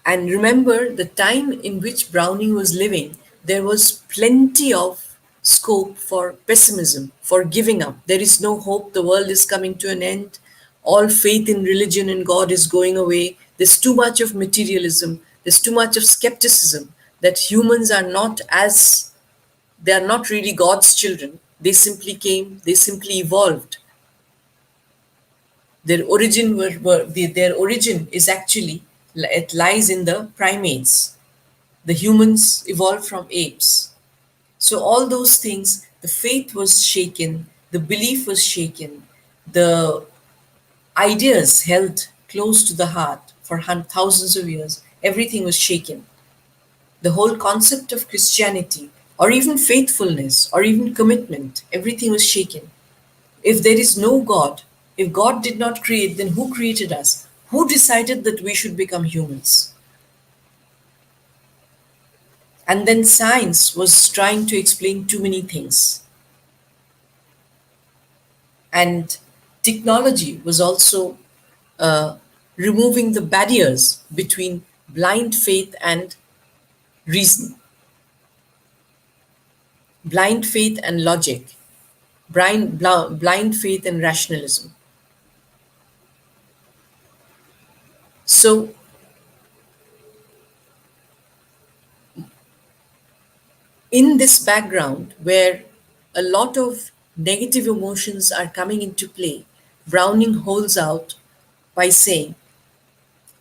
And remember the time in which Browning was living, there was plenty of scope for pessimism, for giving up. There is no hope, the world is coming to an end, all faith in religion and God is going away. There's too much of materialism, there's too much of skepticism that humans are not as, they are not really God's children. They simply came, they simply evolved. Their origin is actually, it lies in the primates. The humans evolved from apes. So all those things, the faith was shaken, the belief was shaken, the ideas held close to the heart for thousands of years, everything was shaken. The whole concept of Christianity, or even faithfulness, or even commitment, everything was shaken. If there is no God, if God did not create, then who created us? Who decided that we should become humans? And then science was trying to explain too many things. And technology was also uh, removing the barriers between blind faith and reason, blind faith and logic, blind faith and rationalism. So, in this background, where a lot of negative emotions are coming into play, Browning holds out by saying,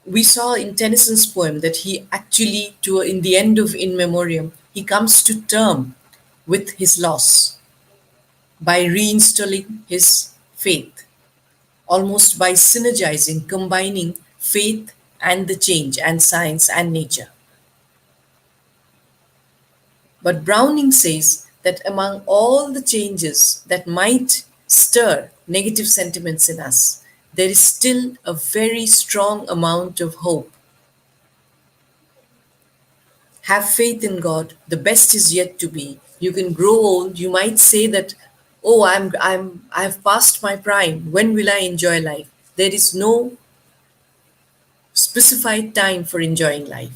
we saw in Tennyson's poem that he actually, in the end of In Memoriam, he comes to term with his loss by reinstalling his faith, almost by synergizing, combining faith and the change, and science and nature. But Browning says that among all the changes that might stir negative sentiments in us, there is still a very strong amount of hope. Have faith in God. The best is yet to be. You can grow old. You might say that, oh, I've passed my prime. When will I enjoy life? There is no specified time for enjoying life,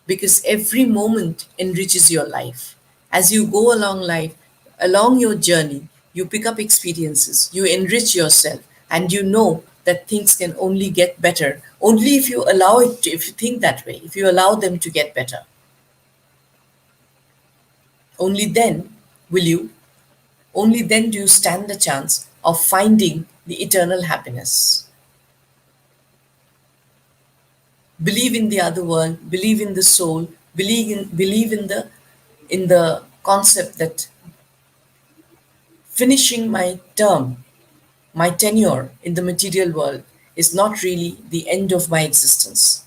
because every moment enriches your life. As you go along life, along your journey, you pick up experiences, you enrich yourself, and you know that things can only get better only if you allow it to, if you think that way, if you allow them to get better. Only then will you, only then do you stand the chance of finding the eternal happiness. Believe in the other world, believe in the soul, believe in the concept that finishing my term, my tenure in the material world is not really the end of my existence.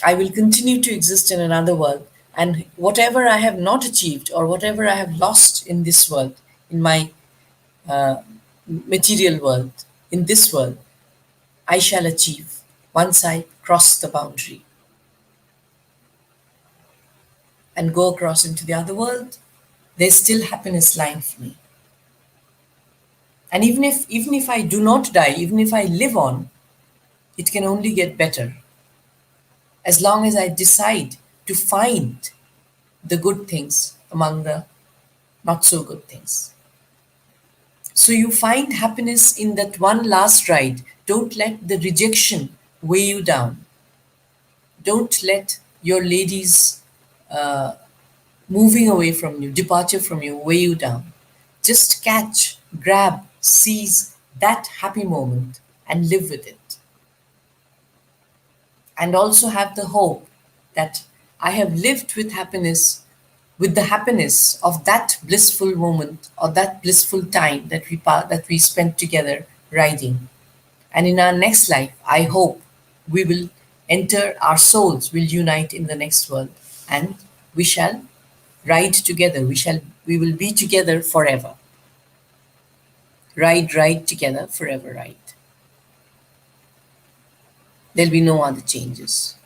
I will continue to exist in another world, and whatever I have not achieved or whatever I have lost in this world, in my material world, in this world, I shall achieve once I cross the boundary and go across into the other world. There's still happiness lying for me. And even if I do not die, even if I live on, it can only get better as long as I decide to find the good things among the not so good things. So you find happiness in that one last ride. Don't let the rejection weigh you down. Don't let your ladies moving away from you, departure from you, weigh you down. Just catch, grab, seize that happy moment and live with it. And also have the hope that I have lived with happiness, with the happiness of that blissful moment or that blissful time that we spent together riding. And in our next life, I hope we will enter, our souls will unite in the next world, and we shall ride together. We will be together forever. Ride together forever, ride. There'll be no other changes.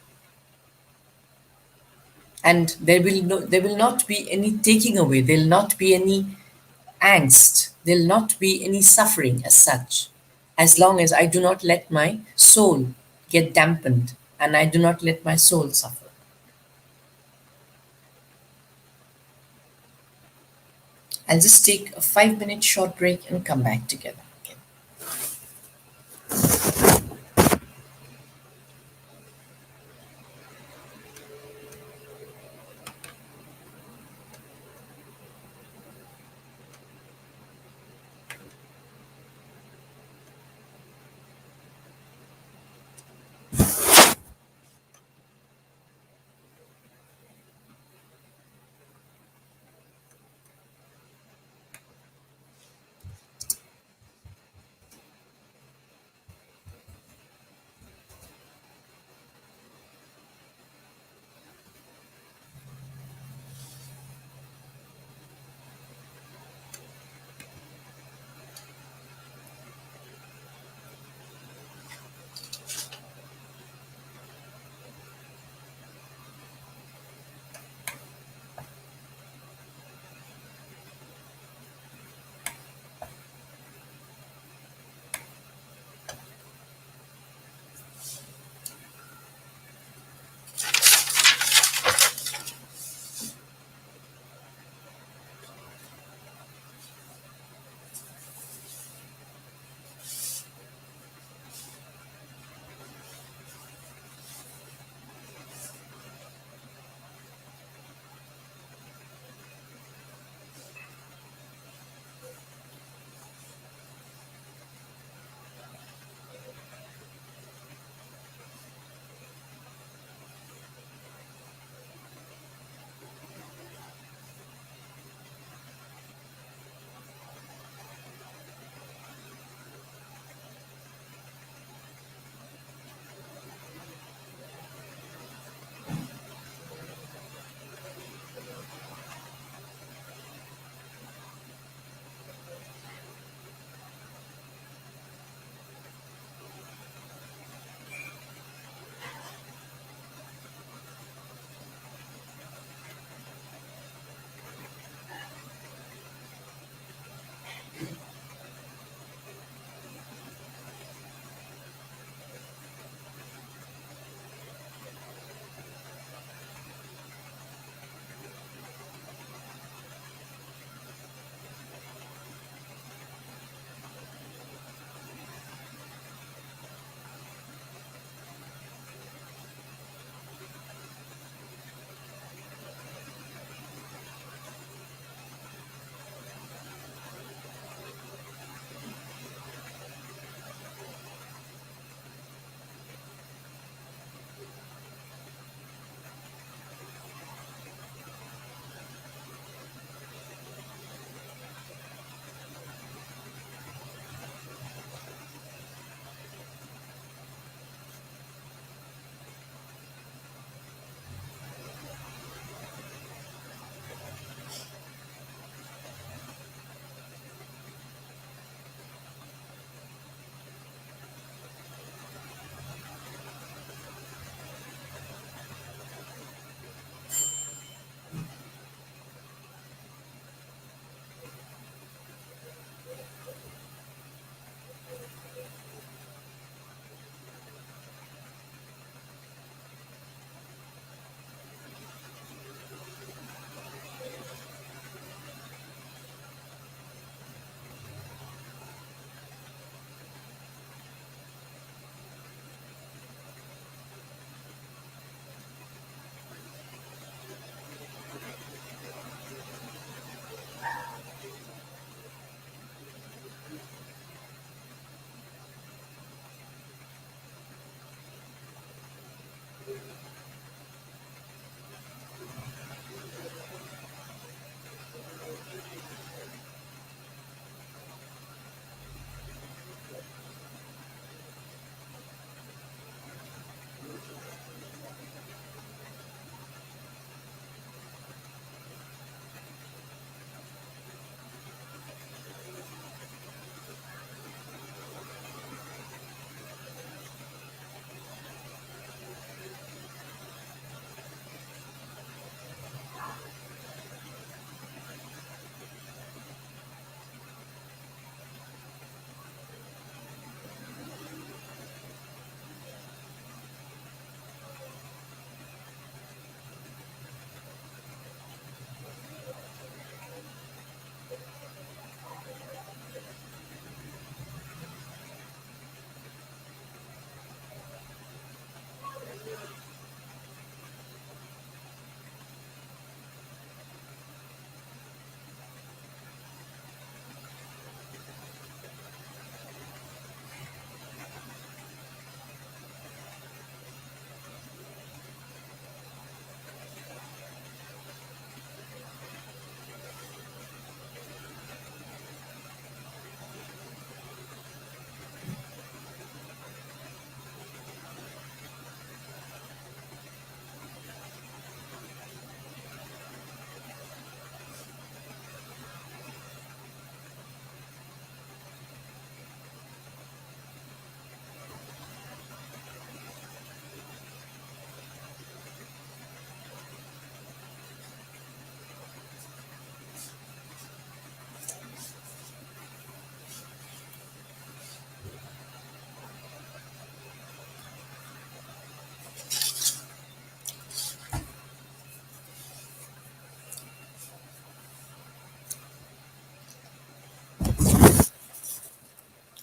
And there will not be any taking away, there'll not be any angst, there'll not be any suffering as such, as long as I do not let my soul get dampened and I do not let my soul suffer. I'll just take a 5 minute short break and come back together again.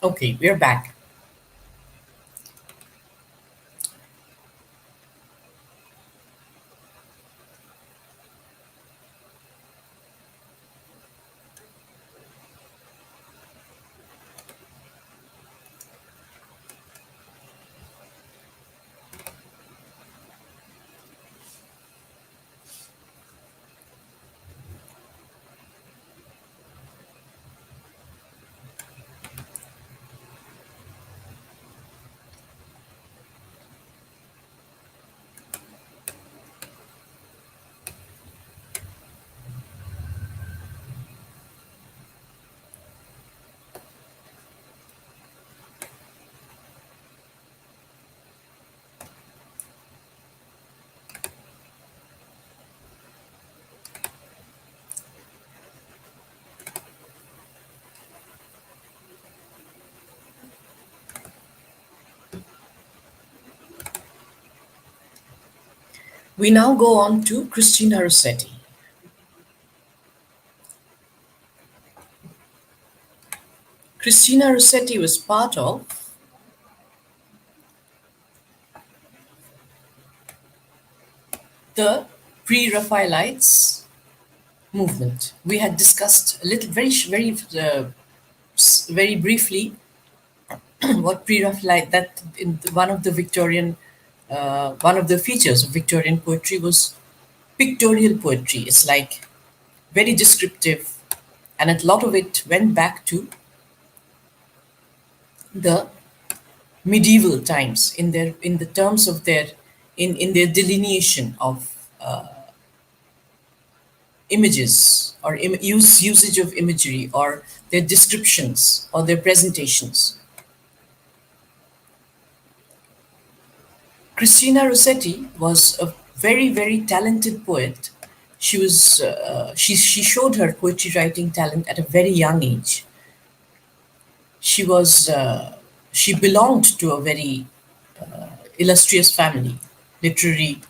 Okay, we're back. We now go on to Christina Rossetti. Christina Rossetti was part of the Pre-Raphaelites movement. We had discussed a little, very briefly what Pre-Raphaelite, that in one of the one of the features of Victorian poetry was pictorial poetry. It's like very descriptive, and a lot of it went back to the medieval times in the terms of their in their delineation of images or usage of imagery or their descriptions or their presentations. Christina Rossetti was a very talented poet. She showed her poetry writing talent at a very young age. She was she belonged to a very illustrious family, literary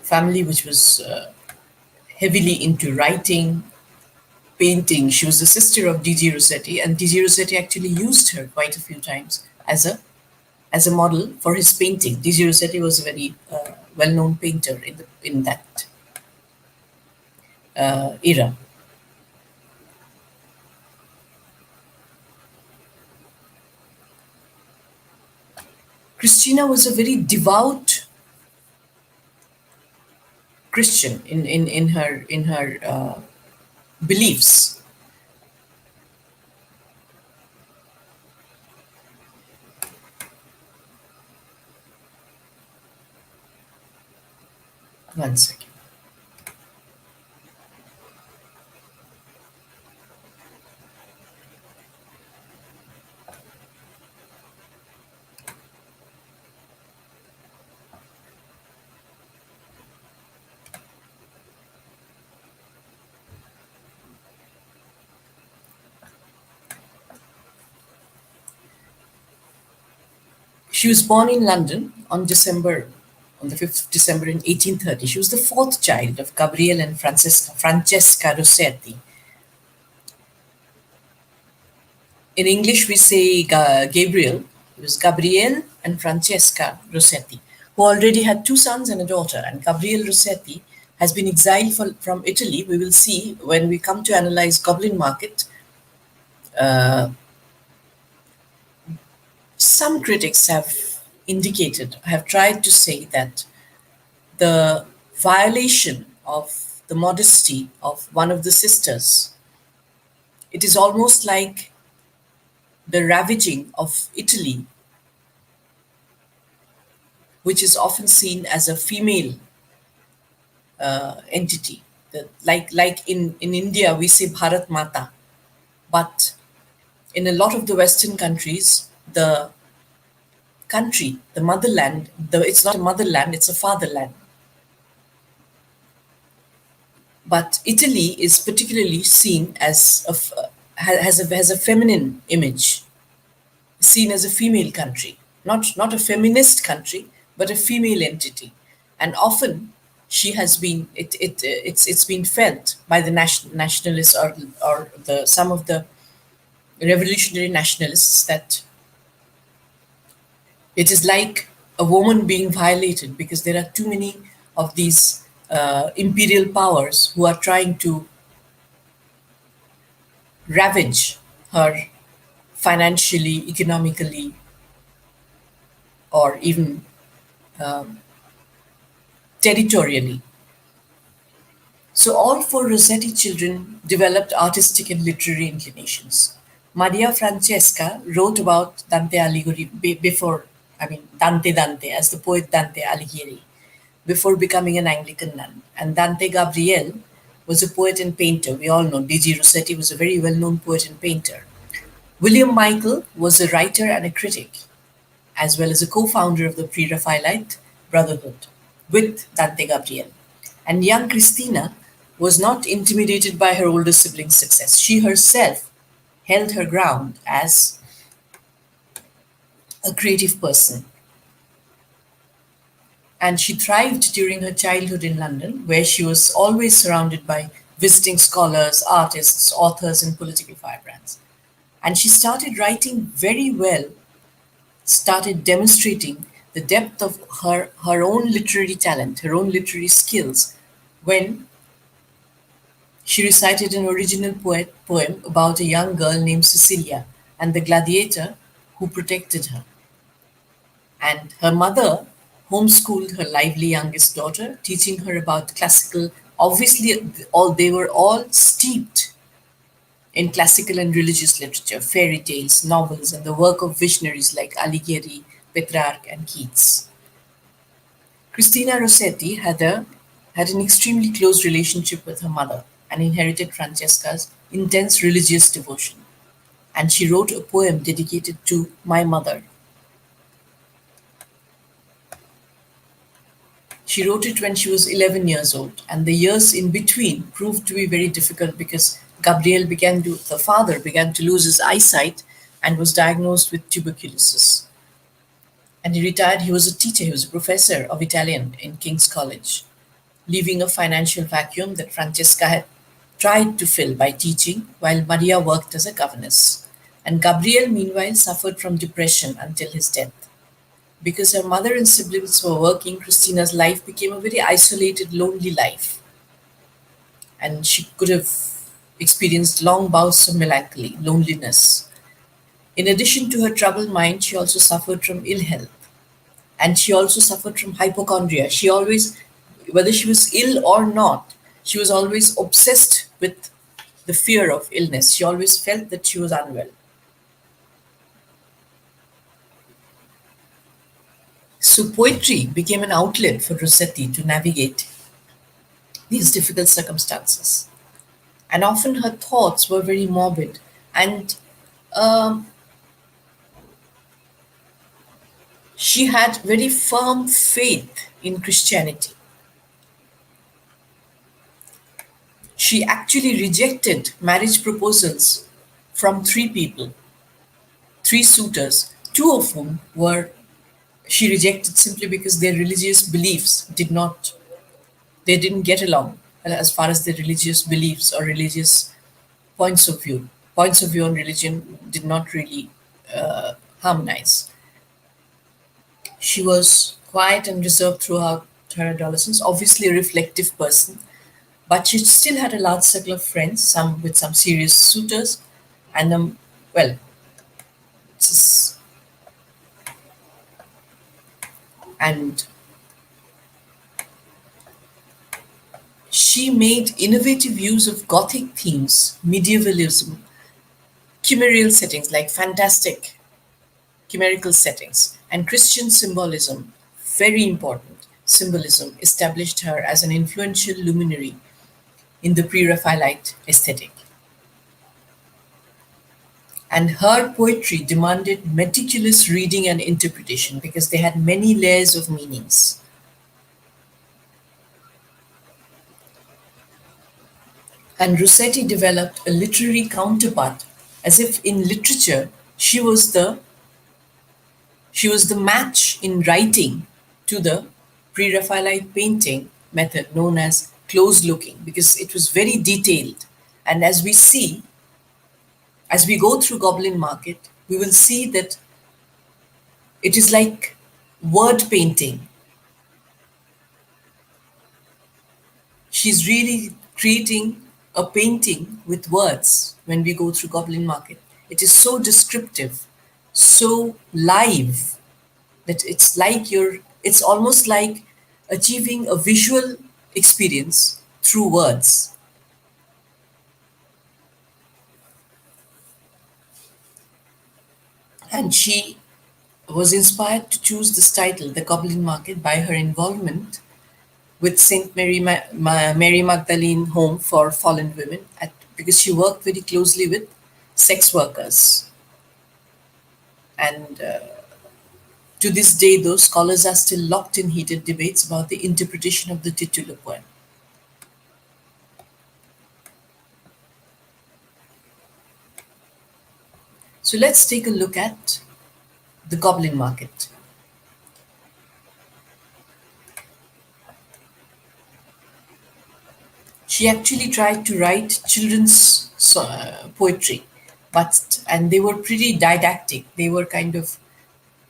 family, which was heavily into writing, painting. She was the sister of D.G. Rossetti, and D.G. Rossetti actually used her quite a few times as a model for his painting. D.G. Rossetti was a very well-known painter in that era. Christina was a very devout Christian in her beliefs. One second. She was born in London on the 5th of December in 1830. She was the fourth child of Gabriele and Francesca Rossetti. In English, we say Gabriel. It was Gabriele and Francesca Rossetti, who already had two sons and a daughter. And Gabriele Rossetti has been exiled from Italy. We will see when we come to analyze Goblin Market. Some critics have tried to say that the violation of the modesty of one of the sisters, it is almost like the ravaging of Italy, which is often seen as a female entity. Like in India, we say Bharat Mata, but in a lot of the Western countries, the country, the motherland, it's not a motherland, it's a fatherland. But Italy is particularly seen as has a feminine image, seen as a female country, not a feminist country, but a female entity, and often she has been it's been felt by the nationalists or the some of the revolutionary nationalists that it is like a woman being violated because there are too many of these imperial powers who are trying to ravage her financially, economically, or even territorially. So all four Rossetti children developed artistic and literary inclinations. Maria Francesca wrote about Dante Alighieri before, I mean, Dante as the poet Dante Alighieri, before becoming an Anglican nun. And Dante Gabriel was a poet and painter. We all know D.G. Rossetti was a very well known poet and painter. William Michael was a writer and a critic, as well as a co founder of the Pre Raphaelite Brotherhood with Dante Gabriel. And young Christina was not intimidated by her older sibling's success. She herself held her ground as a creative person. And she thrived during her childhood in London, where she was always surrounded by visiting scholars, artists, authors, and political firebrands. And she started writing very well, started demonstrating the depth of her own literary talent, her own literary skills, when she recited an original poem about a young girl named Cecilia and the gladiator who protected her. And her mother homeschooled her lively youngest daughter, teaching her about classical. Obviously, all they were all steeped in classical and religious literature, fairy tales, novels, and the work of visionaries like Alighieri, Petrarch, and Keats. Christina Rossetti had an extremely close relationship with her mother and inherited Francesca's intense religious devotion. And she wrote a poem dedicated to my mother. She wrote it when she was 11 years old, and the years in between proved to be very difficult because the father began to lose his eyesight and was diagnosed with tuberculosis. And he retired. He was a teacher, he was a professor of Italian in King's College, leaving a financial vacuum that Francesca had tried to fill by teaching while Maria worked as a governess. And Gabriel, meanwhile, suffered from depression until his death. Because her mother and siblings were working, Christina's life became a very isolated, lonely life. And she could have experienced long bouts of melancholy, loneliness. In addition to her troubled mind, she also suffered from ill health. And she also suffered from hypochondria. She always, whether she was ill or not, she was always obsessed with the fear of illness. She always felt that she was unwell. So poetry became an outlet for Rossetti to navigate these difficult circumstances. And often her thoughts were very morbid. And um, she had very firm faith in Christianity. She actually rejected marriage proposals from three people, three suitors, two of whom were she rejected simply because their religious beliefs they didn't get along as far as their religious beliefs or religious points of view. Points of view on religion did not really harmonize. She was quiet and reserved throughout her adolescence, obviously a reflective person, but she still had a large circle of friends, some with some serious suitors, and well, s- and she made innovative use of Gothic themes, medievalism, chimerical settings like fantastic chimerical settings, and Christian symbolism, very important symbolism, established her as an influential luminary in the pre Raphaelite aesthetic. And her poetry demanded meticulous reading and interpretation because they had many layers of meanings. And Rossetti developed a literary counterpart, as if in literature she was the match in writing to the pre Raphaelite painting method known as close looking because it was very detailed. And as we see, As we go through Goblin Market, we will see that it is like word painting. She's really creating a painting with words when we go through Goblin Market. It is so descriptive, so live that it's almost like achieving a visual experience through words. And she was inspired to choose this title, The Goblin Market, by her involvement with St. Mary Magdalene Home for Fallen Women because she worked very closely with sex workers. And to this day, those scholars are still locked in heated debates about the interpretation of the titular poem. So let's take a look at the Goblin Market. She actually tried to write children's poetry, and they were pretty didactic. They were kind of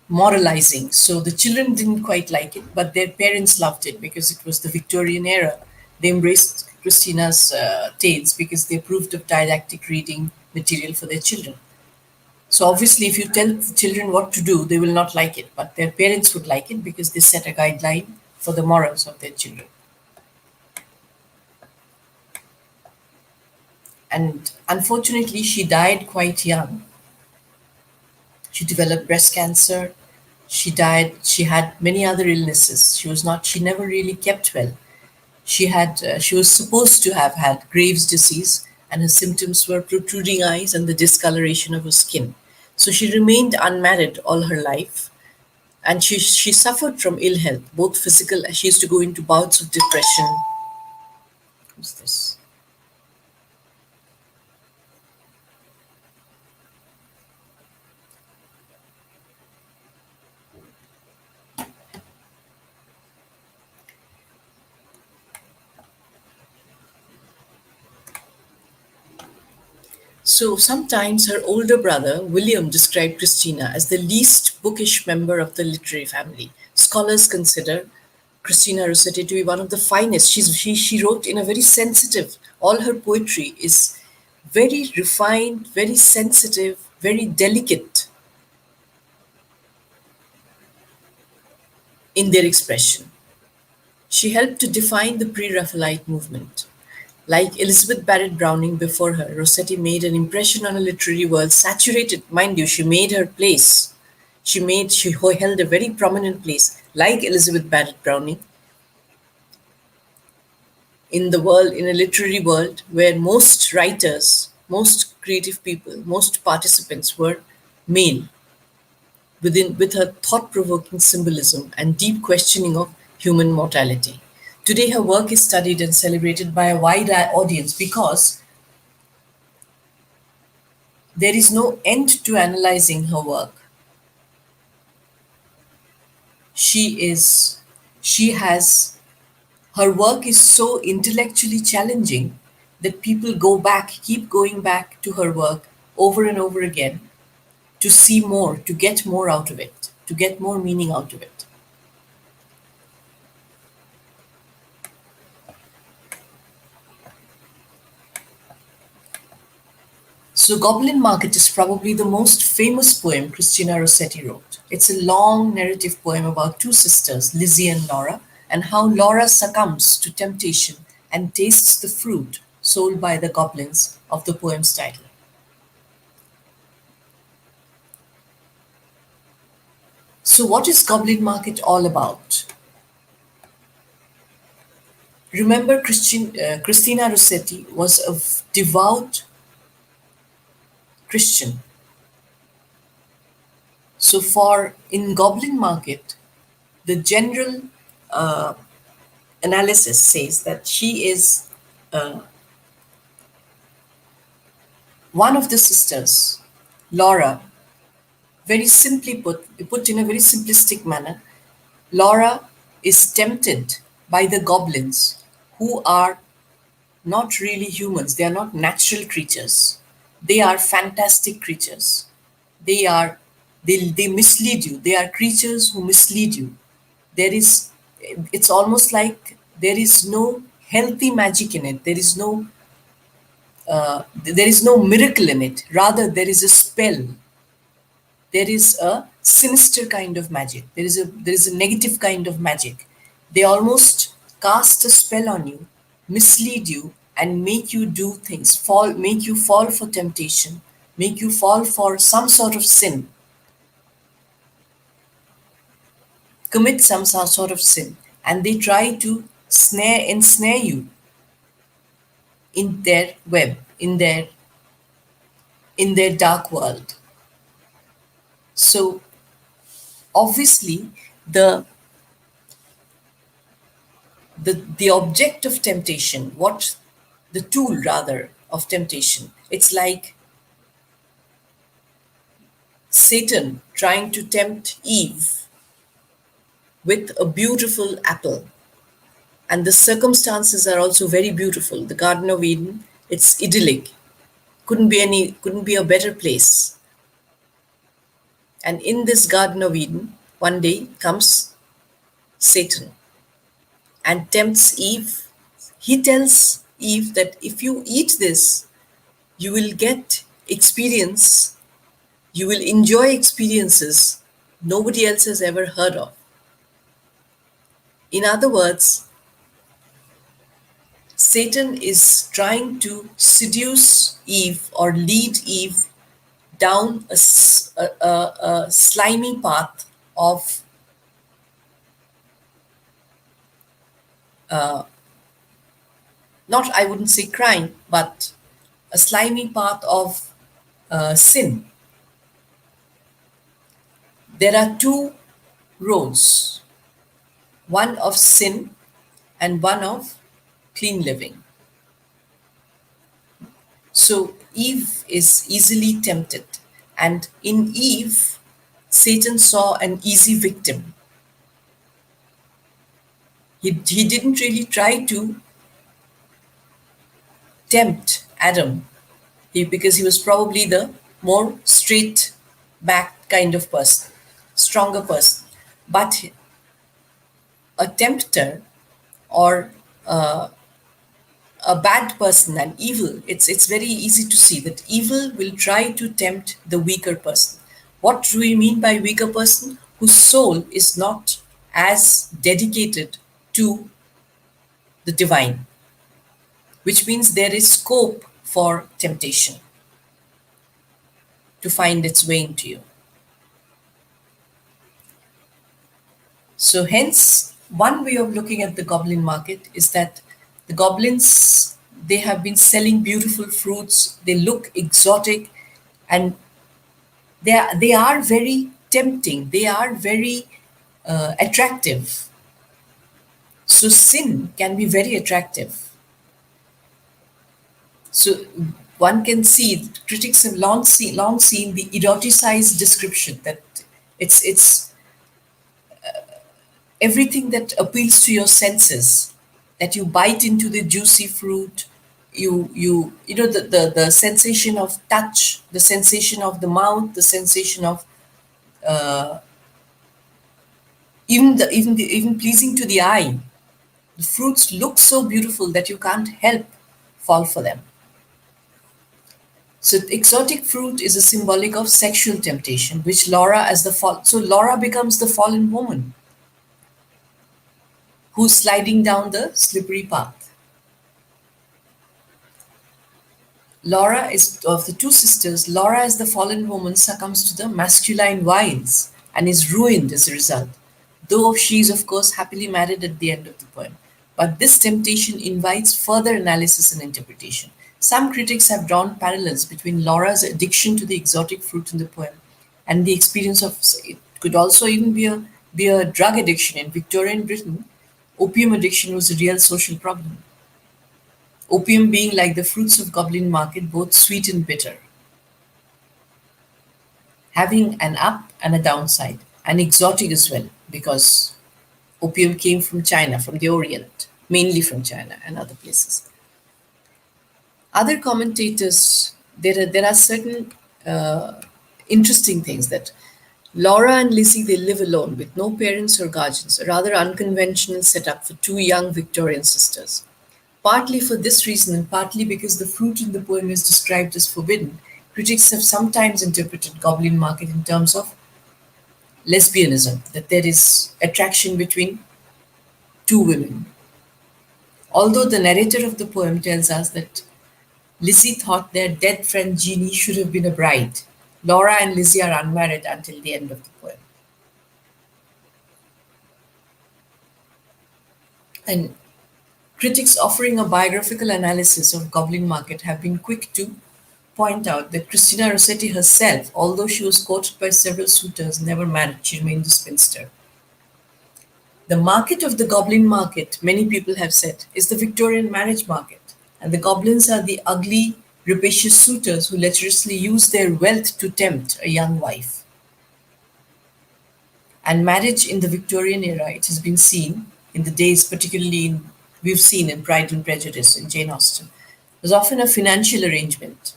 moralizing. So the children didn't quite like it, but their parents loved it because it was the Victorian era. They embraced Christina's tales because they approved of didactic reading material for their children. So obviously, if you tell the children what to do, they will not like it, but their parents would like it because they set a guideline for the morals of their children. And unfortunately, she died quite young. She developed breast cancer. She died. She had many other illnesses. She never really kept well. She was supposed to have had Graves' disease, and her symptoms were protruding eyes and the discoloration of her skin. So she remained unmarried all her life, and she suffered from ill health, both physical. She used to go into bouts of depression. Who's this? So sometimes her older brother, William, described Christina as the least bookish member of the literary family. Scholars consider Christina Rossetti to be one of the finest. She wrote in a very sensitive, all her poetry is very refined, very sensitive, very delicate in their expression. She helped to define the pre Raphaelite movement. Like Elizabeth Barrett Browning before her, Rossetti made an impression on a literary world saturated. Mind you, she made her place. She held a very prominent place, like Elizabeth Barrett Browning, in the world, in a literary world where most writers, most creative people, most participants were male, with her thought provoking symbolism and deep questioning of human mortality. Today, her work is studied and celebrated by a wide audience because there is no end to analyzing her work. She is, she has, her work is so intellectually challenging that people keep going back to her work over and over again to see more, to get more out of it, to get more meaning out of it. So, Goblin Market is probably the most famous poem Christina Rossetti wrote. It's a long narrative poem about two sisters, Lizzie and Laura, and how Laura succumbs to temptation and tastes the fruit sold by the goblins of the poem's title. So, what is Goblin Market all about? Remember, Christina Rossetti was a devout Christian. So, for in Goblin Market, the general analysis says that she is one of the sisters, Laura. Very simply put in a very simplistic manner, Laura is tempted by the goblins who are not really humans, they are not natural creatures. They are fantastic creatures. They are they mislead you. They are creatures who mislead you. There is it's almost like there is no healthy magic in it. There is no miracle in it. Rather, there is a spell. There is a sinister kind of magic. There is a negative kind of magic. They almost cast a spell on you, mislead you, and make you do things, make you fall for temptation, make you fall for some sort of sin, commit some sort of sin, and they try to ensnare you in their web, in their dark world. So obviously, the the object of temptation, what the tool rather of temptation, it's like Satan trying to tempt Eve with a beautiful apple. And the circumstances are also very beautiful. The Garden of Eden, it's idyllic. Couldn't be a better place. And in this Garden of Eden, one day comes Satan and tempts Eve. He tells Eve that if you eat this, you will get experience, you will enjoy experiences nobody else has ever heard of. In other words, Satan is trying to seduce Eve or lead Eve down a slimy path of not, I wouldn't say crime, but a slimy path of sin. There are two roads, one of sin and one of clean living. So Eve is easily tempted, and in Eve, Satan saw an easy victim. He didn't really try to tempt Adam because he was probably the more straight back kind of person, stronger person. But a tempter or a bad person, an evil, it's very easy to see that evil will try to tempt the weaker person. What do we mean by weaker person? Whose soul is not as dedicated to the divine, which means there is scope for temptation to find its way into you. So hence, one way of looking at the goblin market is that the goblins, they have been selling beautiful fruits, they look exotic, and they are very tempting, they are very attractive. So sin can be very attractive. So one can see, critics have long seen the eroticized description that it's everything that appeals to your senses, that you bite into the juicy fruit, you know the sensation of touch, the sensation of the mouth, the sensation of even pleasing to the eye. The fruits look so beautiful that you can't help fall for them. So exotic fruit is a symbolic of sexual temptation, which Laura as the so Laura becomes the fallen woman who's sliding down the slippery path. Laura is of the two sisters, Laura as the fallen woman succumbs to the masculine wiles and is ruined as a result, though she is of course happily married at the end of the poem. But this temptation invites further analysis and interpretation. Some critics have drawn parallels between Laura's addiction to the exotic fruit in the poem and the experience of it could also even be a drug addiction. In Victorian Britain, opium addiction was a real social problem. Opium being like the fruits of goblin market, both sweet and bitter, having an up and a downside, and exotic as well, because opium came from China, from the Orient, mainly from China and other places. Other commentators There are certain uh, interesting things that Laura and Lizzie, they live alone with no parents or guardians, a rather unconventional setup for two young Victorian sisters. Partly for this reason, and partly because the fruit in the poem is described as forbidden, critics have sometimes interpreted Goblin Market in terms of lesbianism, that there is attraction between two women. Although the narrator of the poem tells us that Lizzie thought their dead friend Jeanie should have been a bride, Laura and Lizzie are unmarried until the end of the poem. And critics offering a biographical analysis of Goblin Market have been quick to point out that Christina Rossetti herself, although she was courted by several suitors, never married. She remained a spinster. The market of the Goblin Market, many people have said, is the Victorian marriage market, and the goblins are the ugly, rapacious suitors who lecherously use their wealth to tempt a young wife. And marriage in the Victorian era, it has been seen in the days, particularly we've seen in Pride and Prejudice in Jane Austen, was often a financial arrangement.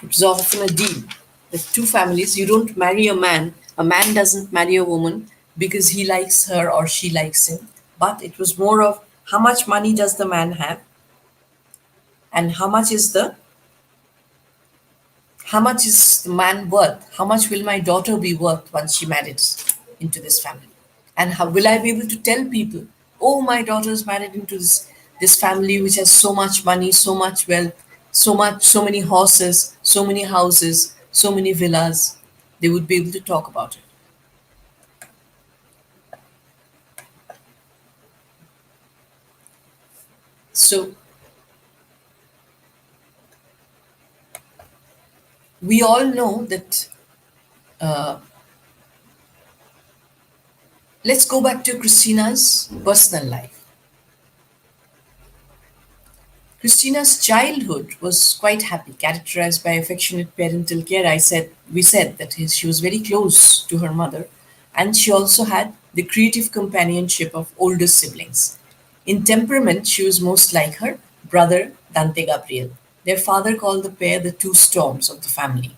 It was often a deal with two families. You don't marry a man doesn't marry a woman because he likes her or she likes him, but it was more of how much money does the man have and how much is the man worth? How much will my daughter be worth once she marries into this family? And how will I be able to tell people, oh, my daughter is married into this family which has so much money, so much wealth, so many horses, so many houses, so many villas. They would be able to talk about it. So we all know that. Let's go back to Christina's personal life. Christina's childhood was quite happy, characterized by affectionate parental care. We said that she was very close to her mother, and she also had the creative companionship of older siblings. In temperament, she was most like her brother Dante Gabriel. Their father called the pair the two storms of the family,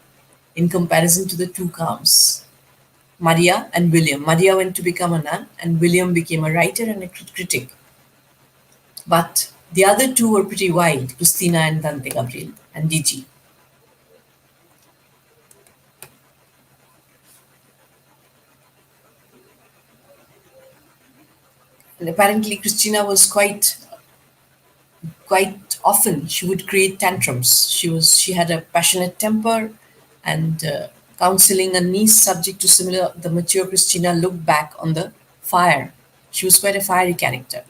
in comparison to the two calms. Maria and William. Maria went to become a nun, and William became a writer and a critic. But the other two were pretty wild, Christina and Dante Gabriel and Gigi. And apparently Christina was quite often she would create tantrums. She had a passionate temper, and counseling a niece subject to similar the mature Christina looked back on the fire. She was quite a fiery character.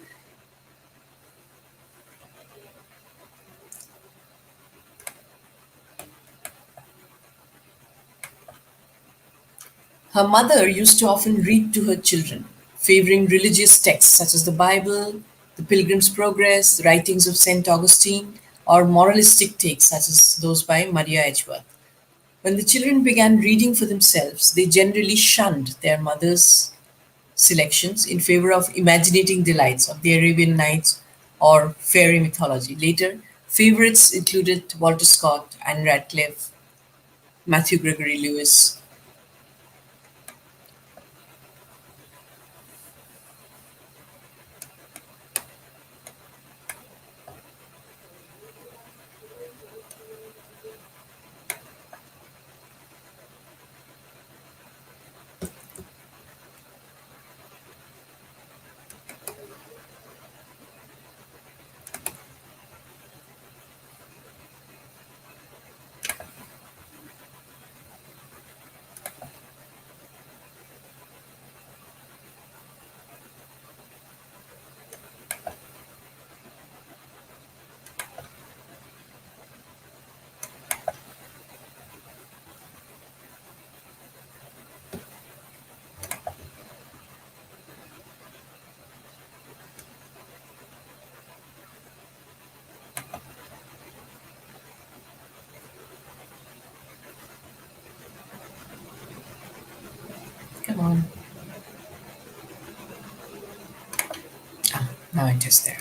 Her mother used to often read to her children, favoring religious texts such as the Bible, the Pilgrim's Progress, the writings of St. Augustine, or moralistic takes such as those by Maria Edgeworth. When the children began reading for themselves, they generally shunned their mother's selections in favor of imaginating delights of the Arabian Nights or fairy mythology. Later, favorites included Walter Scott, Anne Radcliffe, Matthew Gregory Lewis. Come on. Now it is there.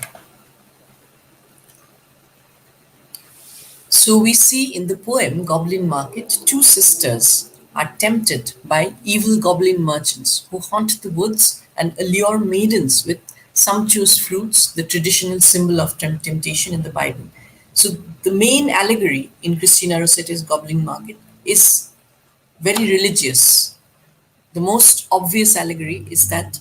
So we see in the poem Goblin Market, two sisters are tempted by evil goblin merchants who haunt the woods and allure maidens with sumptuous fruits, the traditional symbol of temptation in the Bible. So the main allegory in Christina Rossetti's Goblin Market is very religious. The most obvious allegory is that,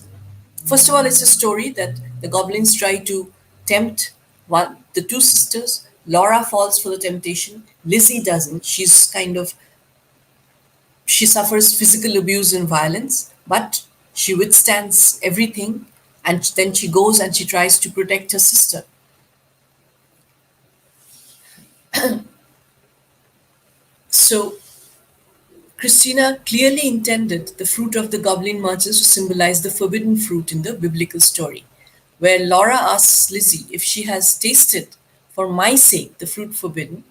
first of all, it's a story that the goblins try to tempt the two sisters. Laura falls for the temptation. Lizzie doesn't. She suffers physical abuse and violence, but she withstands everything, and then she goes and she tries to protect her sister. So Christina clearly intended the fruit of the goblin merchants to symbolize the forbidden fruit in the biblical story, where Laura asks Lizzie if she has tasted, for my sake, the fruit forbidden.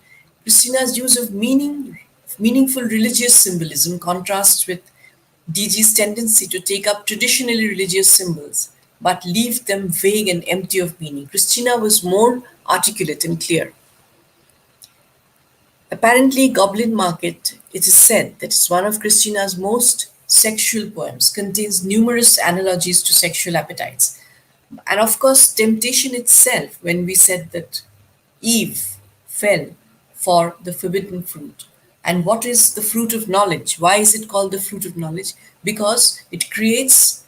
Christina's use of meaningful religious symbolism contrasts with DG's tendency to take up traditionally religious symbols but leave them vague and empty of meaning. Christina was more articulate and clear. Apparently, Goblin Market, it is said that it's one of Christina's most sexual poems, contains numerous analogies to sexual appetites. And of course, temptation itself, when we said that Eve fell for the forbidden fruit. And what is the fruit of knowledge? Why is it called the fruit of knowledge? Because it creates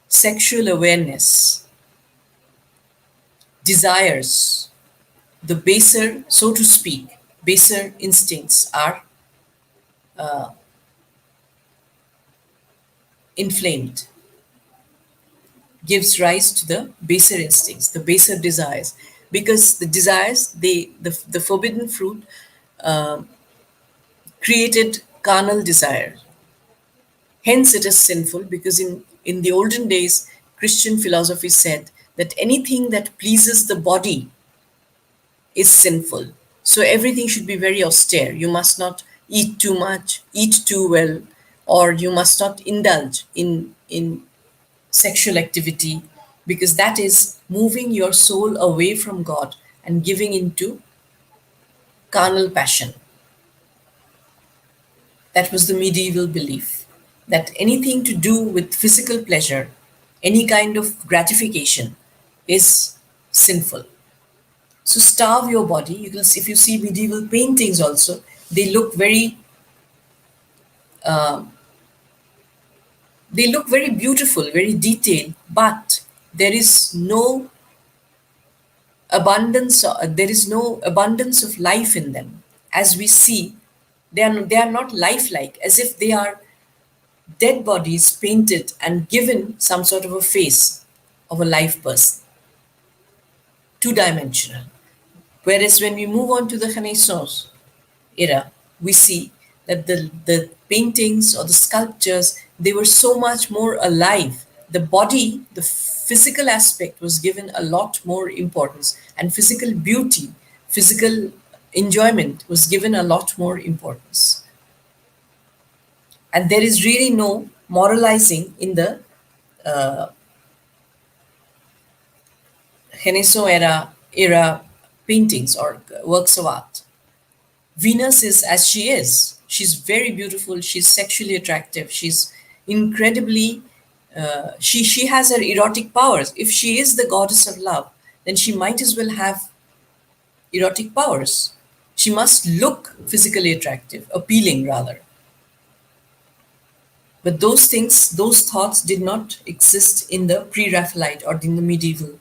sexual awareness, desires, the baser, so to speak, baser instincts are inflamed, gives rise to the baser instincts, the baser desires. Because the desires, the forbidden fruit created carnal desire. Hence, it is sinful because in the olden days, Christian philosophy said that anything that pleases the body is sinful. So everything should be very austere. You must not eat too much, eat too well, or you must not indulge in sexual activity because that is moving your soul away from God and giving into carnal passion. That was the medieval belief that anything to do with physical pleasure, any kind of gratification, is sinful. So starve your body. You can, if you see medieval paintings also, they look very beautiful, very detailed, but there is no abundance of life in them. As we see, they are not lifelike, as if they are dead bodies painted and given some sort of a face of a live person, two-dimensional. Whereas when we move on to the Renaissance era, we see that the paintings or the sculptures, they were so much more alive. The body, the physical aspect was given a lot more importance, and physical beauty, physical enjoyment was given a lot more importance. And there is really no moralizing in the Renaissance era paintings or works of art. Venus is as she is. She's very beautiful. She's sexually attractive. She's incredibly. She has her erotic powers. If she is the goddess of love, then she might as well have erotic powers. She must look physically attractive, appealing rather. But those things, those thoughts did not exist in the pre-Raphaelite or in the medieval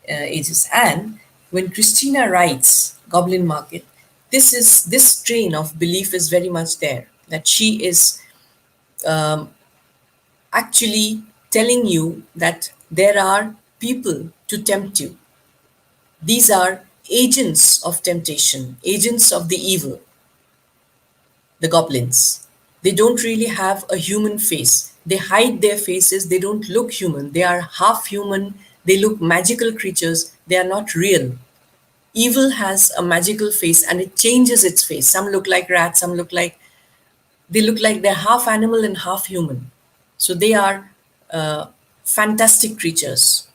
ages. And when Christina writes Goblin Market, this train of belief is very much there. That she is actually telling you that there are people to tempt you. These are agents of temptation, agents of the evil, the goblins. They don't really have a human face. They hide their faces. They don't look human. They are half human. They look magical creatures. They are not real. Evil has a magical face and it changes its face. Some look like rats, some they look like they're half animal and half human. So they are fantastic creatures.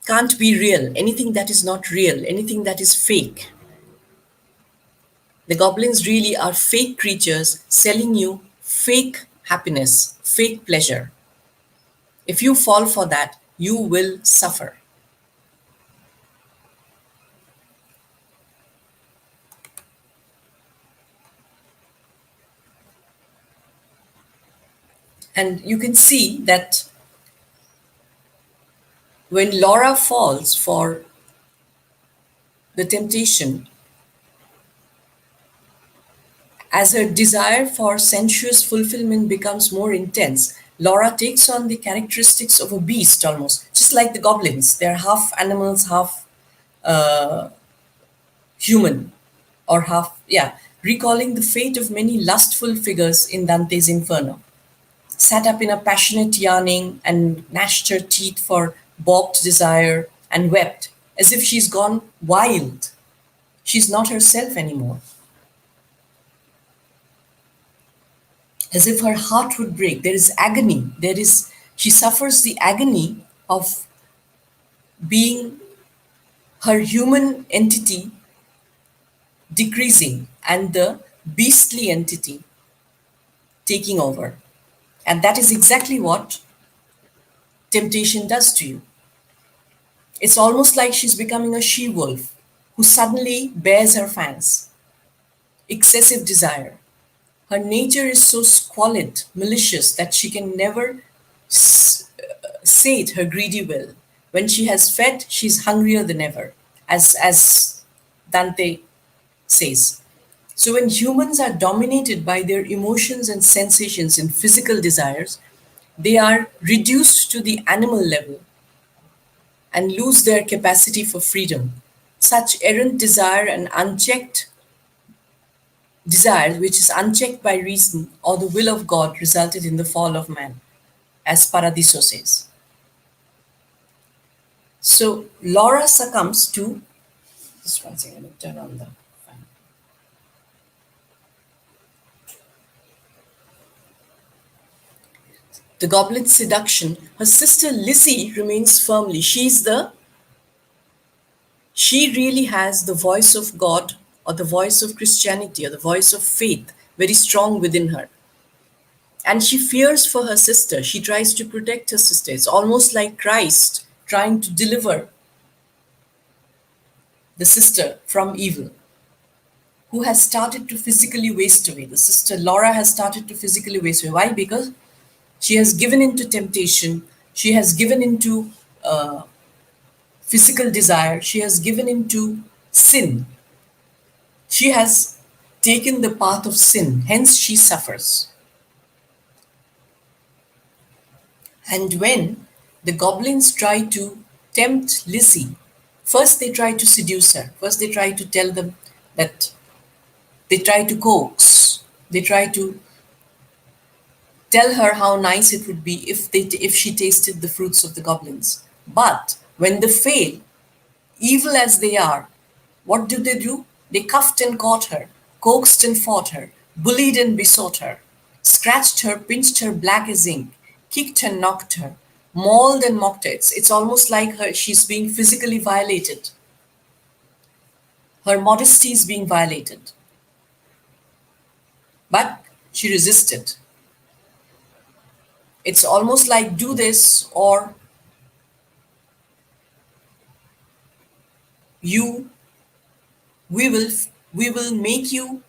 Can't be real. Anything that is not real, anything that is fake, The goblins really are fake creatures selling you fake happiness, fake pleasure. If you fall for that, you will suffer. And you can see that when Laura falls for the temptation, as her desire for sensuous fulfillment becomes more intense, Laura takes on the characteristics of a beast almost, just like the goblins. They're half animals, half human, or half, yeah, recalling the fate of many lustful figures in Dante's Inferno. Sat up in a passionate yearning and gnashed her teeth for balked desire and wept as if she's gone wild. She's not herself anymore. As if her heart would break. There is agony. She suffers the agony of being her human entity decreasing and the beastly entity taking over. And that is exactly what temptation does to you. It's almost like she's becoming a she-wolf who suddenly bares her fangs. Excessive desire. Her nature is so squalid, malicious, that she can never sate her greedy will. When she has fed, she's hungrier than ever, as Dante says. So when humans are dominated by their emotions and sensations and physical desires, they are reduced to the animal level and lose their capacity for freedom. Such errant desire and unchecked desire, which is unchecked by reason or the will of God, resulted in the fall of man, as Paradiso says. So Laura succumbs to, just one second, let me turn on the fan. The goblet's seduction, her sister Lizzie remains firmly. She really has the voice of God or the voice of Christianity or the voice of faith very strong within her. And she fears for her sister. She tries to protect her sister. It's almost like Christ trying to deliver the sister from evil, who has started to physically waste away. The sister Laura has started to physically waste away. Why? Because she has given into temptation. She has given into physical desire. She has given into sin. She has taken the path of sin. Hence, she suffers. And when the goblins try to tempt Lizzie, first they try to seduce her. First they try to tell them that they try to coax. They try to tell her how nice it would be if she tasted the fruits of the goblins. But when they fail, evil as they are, what do? They cuffed and caught her, coaxed and fought her, bullied and besought her, scratched her, pinched her black as ink, kicked and knocked her, mauled and mocked her. It's almost like she's being physically violated. Her modesty is being violated. But she resisted. It's almost like do this or you we will make you.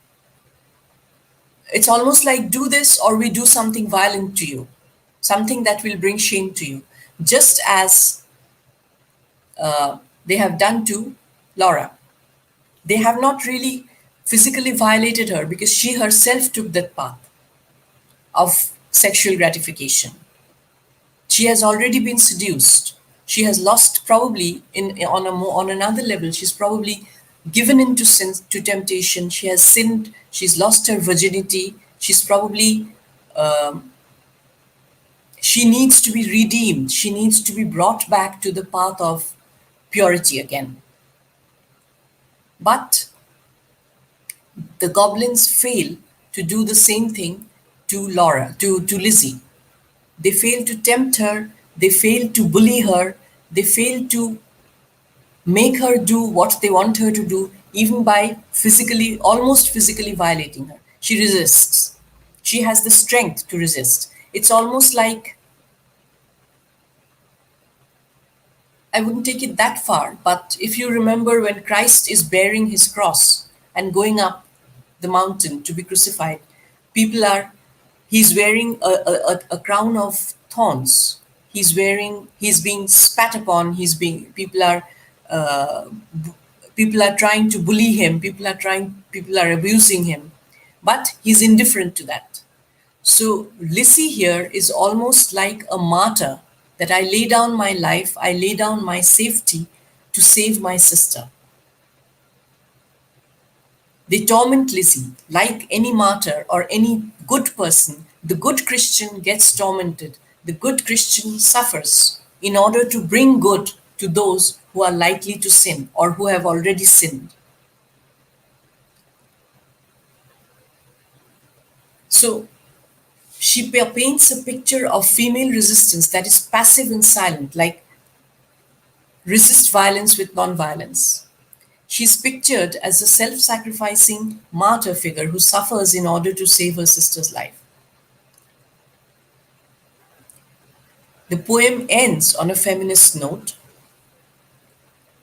It's almost like do this or we do something violent to you, something that will bring shame to you, just as they have done to Laura. They have not really physically violated her because she herself took that path of sexual gratification. She has already been seduced. She has lost probably on another level. She's probably given into sin, to temptation. She has sinned. She's lost her virginity. She's probably she needs to be redeemed. She needs to be brought back to the path of purity again. But the goblins fail to do the same thing to Laura, to Lizzie. They fail to tempt her, they fail to bully her, they fail to make her do what they want her to do. even by physically, almost physically violating her. She resists. She has the strength to resist. It's almost like, I wouldn't take it that far, but if you remember when Christ is bearing his cross and going up the mountain to be crucified, people are, he's wearing a crown of thorns. He's being spat upon, uh, people are trying to bully him, people are abusing him, but he's indifferent to that. So Lissy here is almost like a martyr, that I lay down my life, I lay down my safety to save my sister. They torment Lizzie like any martyr or any good person. The good Christian gets tormented. The good Christian suffers in order to bring good to those who are likely to sin or who have already sinned. So she paints a picture of female resistance that is passive and silent, like resist violence with non-violence. She's pictured as a self sacrificing martyr figure who suffers in order to save her sister's life. The poem ends on a feminist note,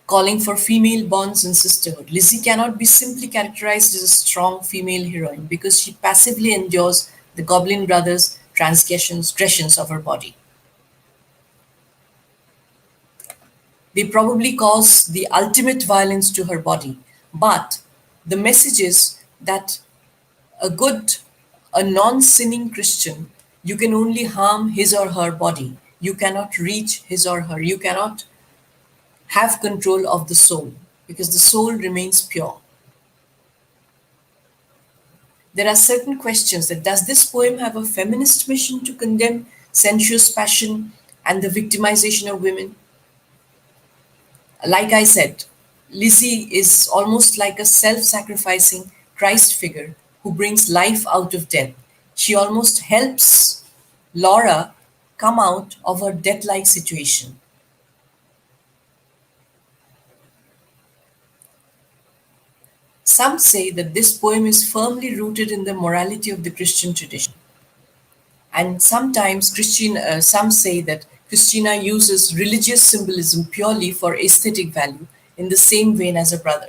calling for female bonds and sisterhood. Lizzie cannot be simply characterized as a strong female heroine because she passively endures the Goblin Brothers' transgressions of her body. They probably cause the ultimate violence to her body, but the message is that a good, a non sinning Christian, you can only harm his or her body. You cannot reach his or her. You cannot have control of the soul because the soul remains pure. There are certain questions that does this poem have a feminist mission to condemn sensuous passion and the victimization of women? Like I said, Lizzie is almost like a self sacrificing Christ figure who brings life out of death. She almost helps Laura come out of her death like situation. Some say that this poem is firmly rooted in the morality of the Christian tradition. And sometimes some say that Christina uses religious symbolism purely for aesthetic value in the same vein as a brother.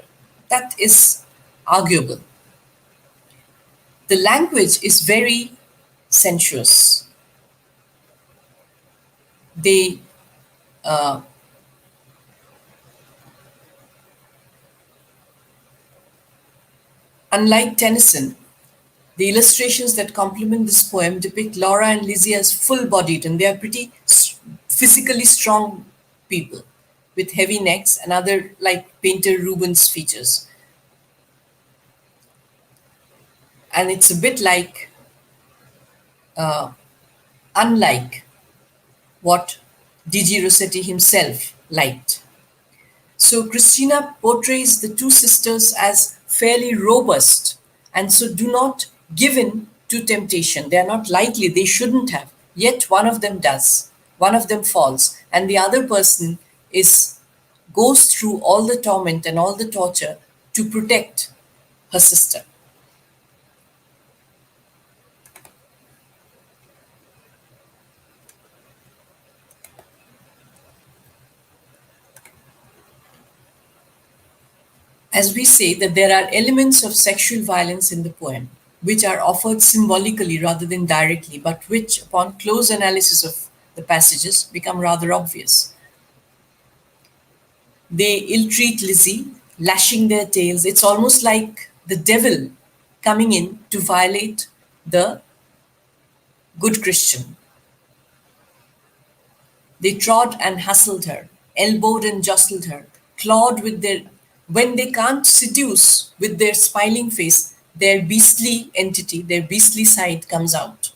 That is arguable. The language is very sensuous. They, uh, unlike Tennyson, the illustrations that complement this poem depict Laura and Lizzie as full-bodied, and they are pretty physically strong people with heavy necks and other like painter Rubens features. And it's a bit like, unlike what D.G. Rossetti himself liked. So Christina portrays the two sisters as fairly robust and so do not give in to temptation. They are not likely, they shouldn't have. Yet one of them does. One of them falls, and the other person is goes through all the torment and all the torture to protect her sister. As we say that there are elements of sexual violence in the poem, which are offered symbolically rather than directly, but which, upon close analysis of the passages, become rather obvious. They ill treat Lizzie, lashing their tails. It's almost like the devil coming in to violate the good Christian. They trod and hustled her, elbowed and jostled her, clawed with their. When they can't seduce with their smiling face, their beastly entity, their beastly side comes out.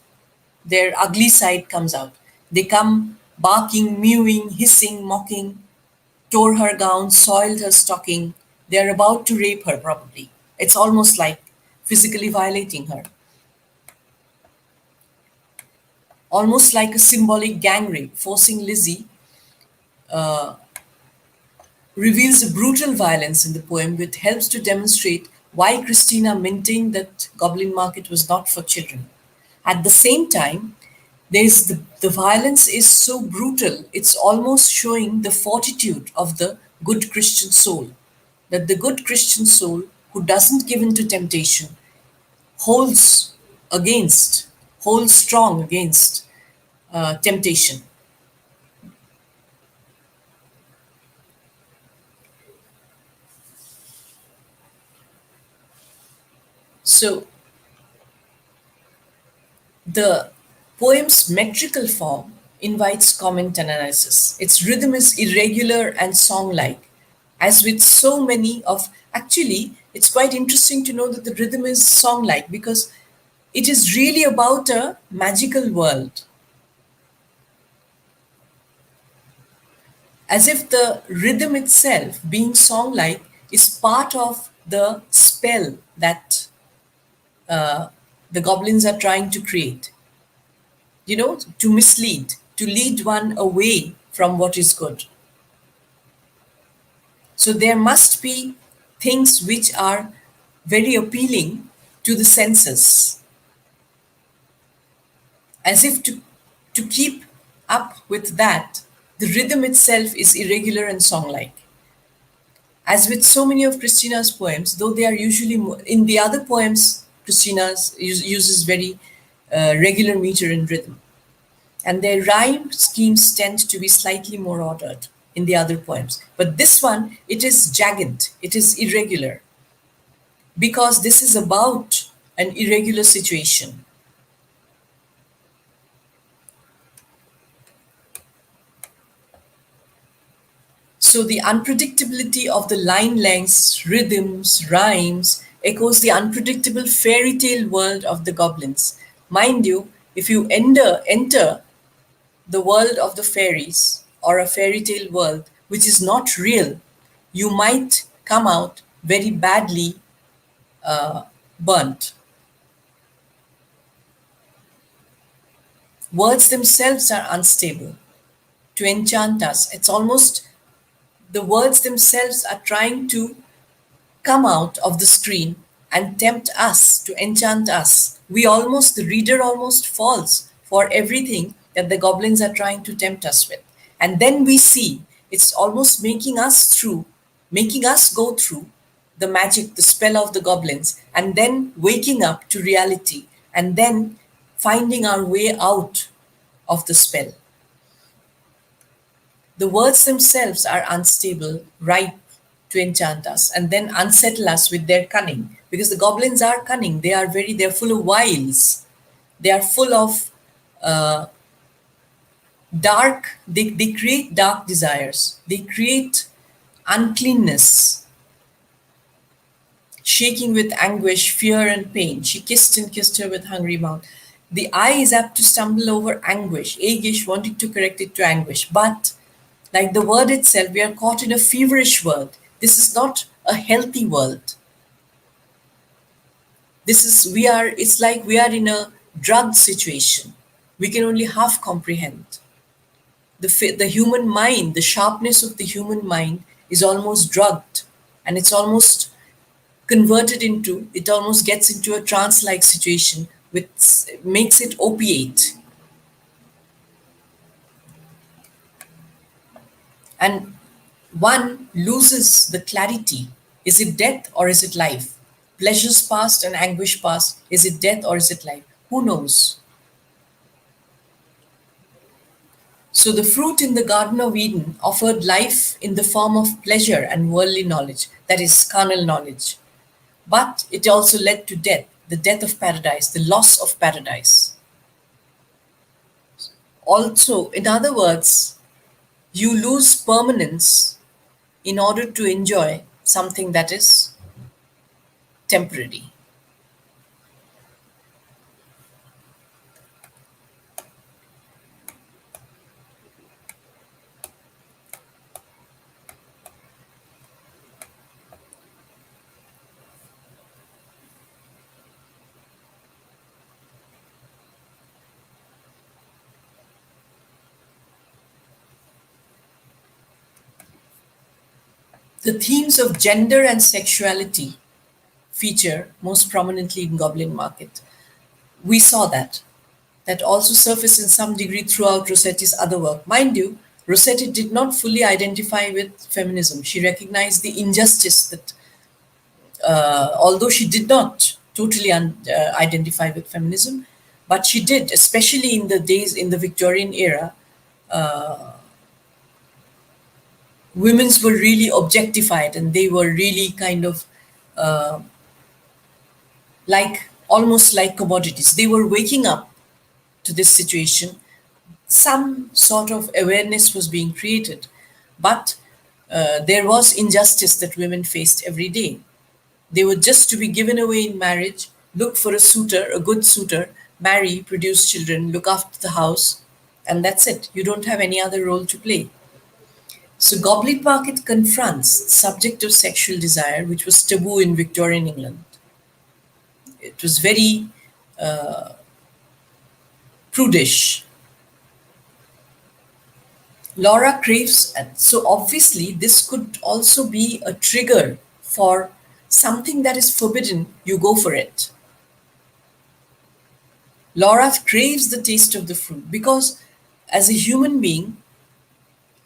Their ugly side comes out. They come barking, mewing, hissing, mocking, tore her gown, soiled her stocking. They're about to rape her, probably. It's almost like physically violating her, almost like a symbolic gang rape, forcing Lizzie reveals the brutal violence in the poem, which helps to demonstrate why Christina maintained that Goblin Market was not for children. At the same time, the violence is so brutal, it's almost showing the fortitude of the good Christian soul. That the good Christian soul who doesn't give in to temptation holds against, holds strong against temptation. So the poem's metrical form invites comment and analysis. Its rhythm is irregular and song like. As with so many of, actually, it's quite interesting to know that the rhythm is song like because it is really about a magical world. As if the rhythm itself, being song like, is part of the spell that the goblins are trying to create, to mislead, to lead one away from what is good. So there must be things which are very appealing to the senses, as if to keep up with that, the rhythm itself is irregular and song like. As with so many of Christina's poems, though they are usually in the other poems, Christina's uses very regular meter and rhythm. And their rhyme schemes tend to be slightly more ordered in the other poems. But this one, it is jagged, it is irregular, because this is about an irregular situation. So the unpredictability of the line lengths, rhythms, rhymes echoes the unpredictable fairy tale world of the goblins. Mind you, if you enter the world of the fairies or a fairy tale world which is not real, you might come out very badly burnt. Words themselves are unstable to enchant us. It's almost the words themselves are trying to come out of the screen and tempt us, to enchant us. The reader almost falls for everything that the goblins are trying to tempt us with. And then we see it's almost making us go through the magic, the spell of the goblins, and then waking up to reality, and then finding our way out of the spell. The words themselves are unstable, ripe to enchant us, and then unsettle us with their cunning. Because the goblins are cunning, they're full of wiles. They are full of they create dark desires. They create uncleanness, shaking with anguish, fear, and pain. She kissed and kissed her with hungry mouth. The eye is apt to stumble over anguish, aguish, wanting to correct it to anguish. But, like the word itself, we are caught in a feverish world. This is not a healthy world. It's like we are in a drug situation. We can only half comprehend. The human mind, the sharpness of the human mind is almost drugged, and it almost gets into a trance like situation, which makes it opiate. And one loses the clarity. Is it death or is it life? Pleasures past and anguish past. Is it death or is it life? Who knows? So the fruit in the Garden of Eden offered life in the form of pleasure and worldly knowledge, that is, carnal knowledge. But it also led to death, the death of paradise, the loss of paradise. Also, in other words, you lose permanence in order to enjoy something that is temporary. The themes of gender and sexuality feature most prominently in Goblin Market. We saw that. That also surfaced in some degree throughout Rossetti's other work. Mind you, Rossetti did not fully identify with feminism. She recognized the injustice that, although she did not totally identify with feminism, but she did, especially in the days in the Victorian era, women's were really objectified and they were really kind of like almost like commodities. They were waking up to this situation. Some sort of awareness was being created, but there was injustice that women faced every day. They were just to be given away in marriage, look for a suitor, a good suitor, marry, produce children, look after the house, and that's it. You don't have any other role to play. So Goblet Market confronts the subject of sexual desire, which was taboo in Victorian England. It was very prudish. Laura craves, so obviously this could also be a trigger for something that is forbidden, you go for it. Laura craves the taste of the fruit because as a human being,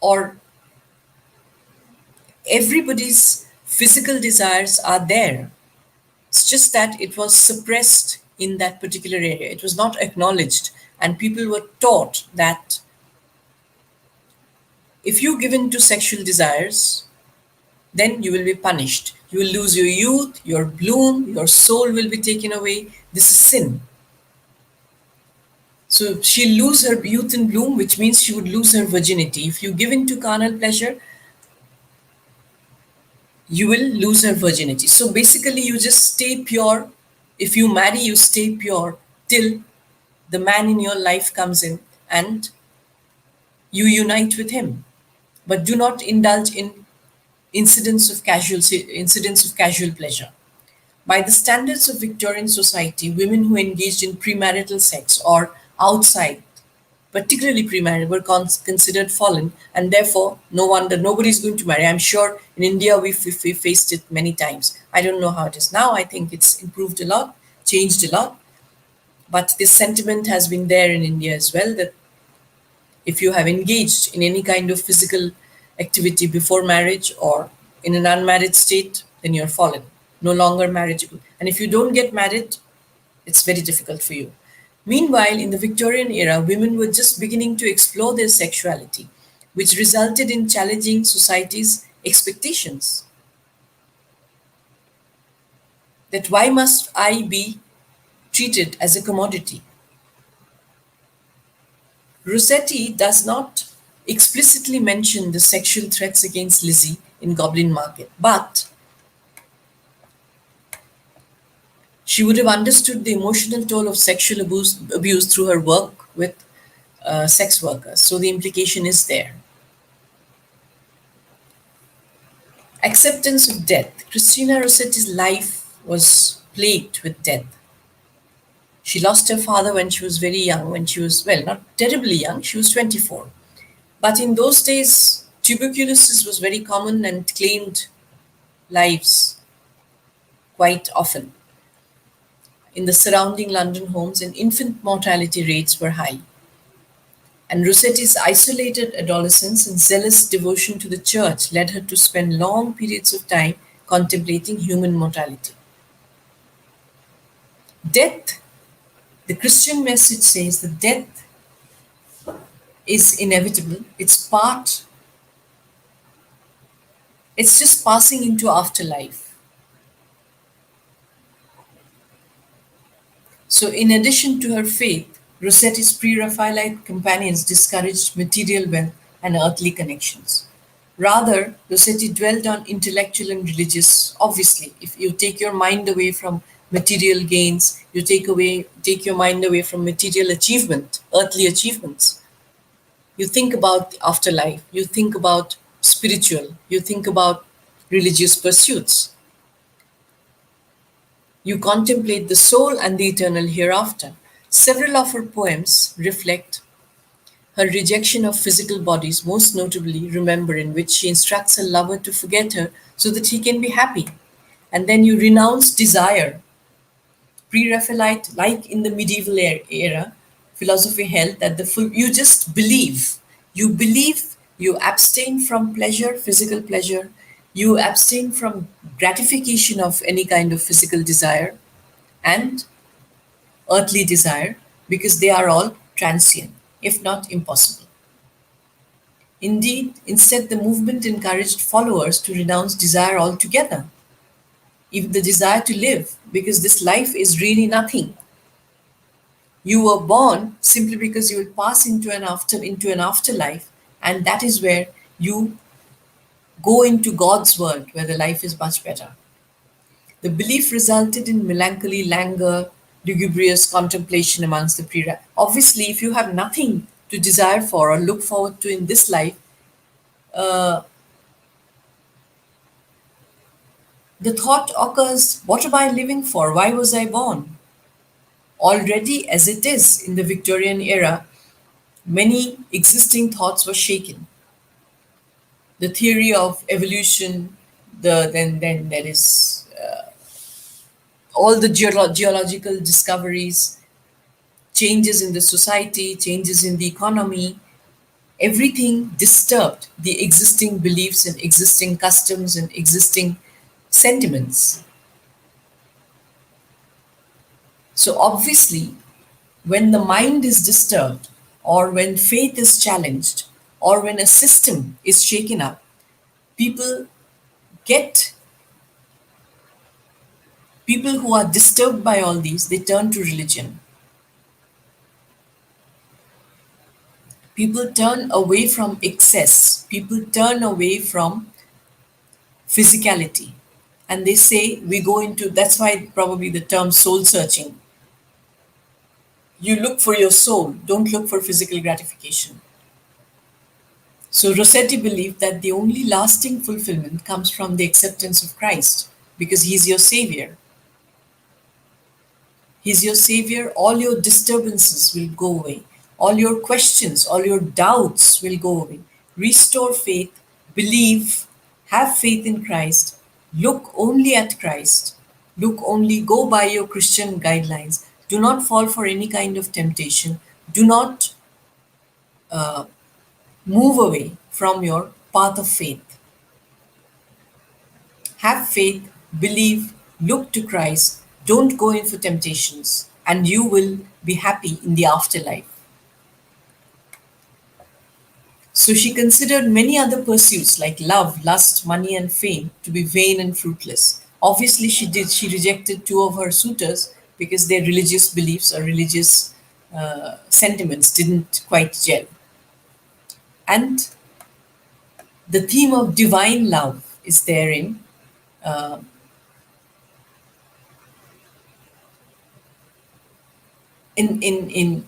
or everybody's physical desires are there. It's just that it was suppressed in that particular area. It was not acknowledged. And people were taught that if you give in to sexual desires, then you will be punished. You will lose your youth, your bloom, your soul will be taken away. This is sin. So she'll lose her youth and bloom, which means she would lose her virginity. If you give in to carnal pleasure, you will lose her virginity. So basically, you just stay pure. If you marry, you stay pure till the man in your life comes in and you unite with him. But do not indulge in incidents of casual pleasure. By the standards of Victorian society, women who engaged in premarital sex or outside, particularly premarital, were considered fallen, and therefore, no wonder nobody's going to marry. I'm sure in India we faced it many times. I don't know how it is now. I think it's improved a lot, changed a lot, but this sentiment has been there in India as well, that if you have engaged in any kind of physical activity before marriage or in an unmarried state, then you're fallen, no longer marriageable. And if you don't get married, it's very difficult for you. Meanwhile, in the Victorian era, women were just beginning to explore their sexuality, which resulted in challenging society's expectations. That why must I be treated as a commodity? Rossetti does not explicitly mention the sexual threats against Lizzie in Goblin Market, but she would have understood the emotional toll of sexual abuse through her work with sex workers. So the implication is there. Acceptance of death. Christina Rossetti's life was plagued with death. She lost her father when she was very young, when she was, well, not terribly young, she was 24. But in those days, tuberculosis was very common and claimed lives quite often. In the surrounding London homes, and infant mortality rates were high. And Rossetti's isolated adolescence and zealous devotion to the church led her to spend long periods of time contemplating human mortality. Death, the Christian message says that death is inevitable. It's just passing into afterlife. So in addition to her faith, Rossetti's pre-Raphaelite companions discouraged material wealth and earthly connections. Rather, Rossetti dwelled on intellectual and religious. Obviously, if you take your mind away from material gains, you take your mind away from material achievement, earthly achievements. You think about the afterlife, you think about spiritual, you think about religious pursuits. You contemplate the soul and the eternal hereafter. Several of her poems reflect Her rejection of physical bodies, most notably, remember, in which she instructs her lover to forget her so that he can be happy. And then you renounce desire. Pre-Raphaelite, like in the medieval era, philosophy held that you just believe. You believe, you abstain from pleasure, physical pleasure, you abstain from gratification of any kind of physical desire and earthly desire because they are all transient, if not impossible. Indeed, instead, the movement encouraged followers to renounce desire altogether, even the desire to live, because this life is really nothing. You were born simply because you will pass into an afterlife, and that is where you go into God's world, where the life is much better. The belief resulted in melancholy, languor, lugubrious contemplation amongst the Obviously, if you have nothing to desire for or look forward to in this life, uh, the thought occurs, what am I living for? Why was I born? Already, as it is in the Victorian era, many existing thoughts were shaken. The theory of evolution, then there is all the geological discoveries, changes in the society, changes in the economy, everything disturbed the existing beliefs and existing customs and existing sentiments. So obviously, when the mind is disturbed, or when faith is challenged, or when a system is shaken up, people get people who are disturbed by all these, they turn to religion. People turn away from excess. People turn away from physicality. And they say, we go into, that's why probably the term soul searching. You look for your soul, don't look for physical gratification. So Rossetti believed that the only lasting fulfillment comes from the acceptance of Christ because he's your savior. He's your savior. All your disturbances will go away. All your questions, all your doubts will go away. Restore faith, believe, have faith in Christ, look only at Christ, look only, go by your Christian guidelines. Do not fall for any kind of temptation. Do not move away from your path of faith. Have faith, believe, look to Christ, don't go in for temptations, and you will be happy in the afterlife. So she considered many other pursuits like love, lust, money, and fame to be vain and fruitless. Obviously, she rejected two of her suitors because their religious beliefs or religious sentiments didn't quite gel. And the theme of divine love is therein. In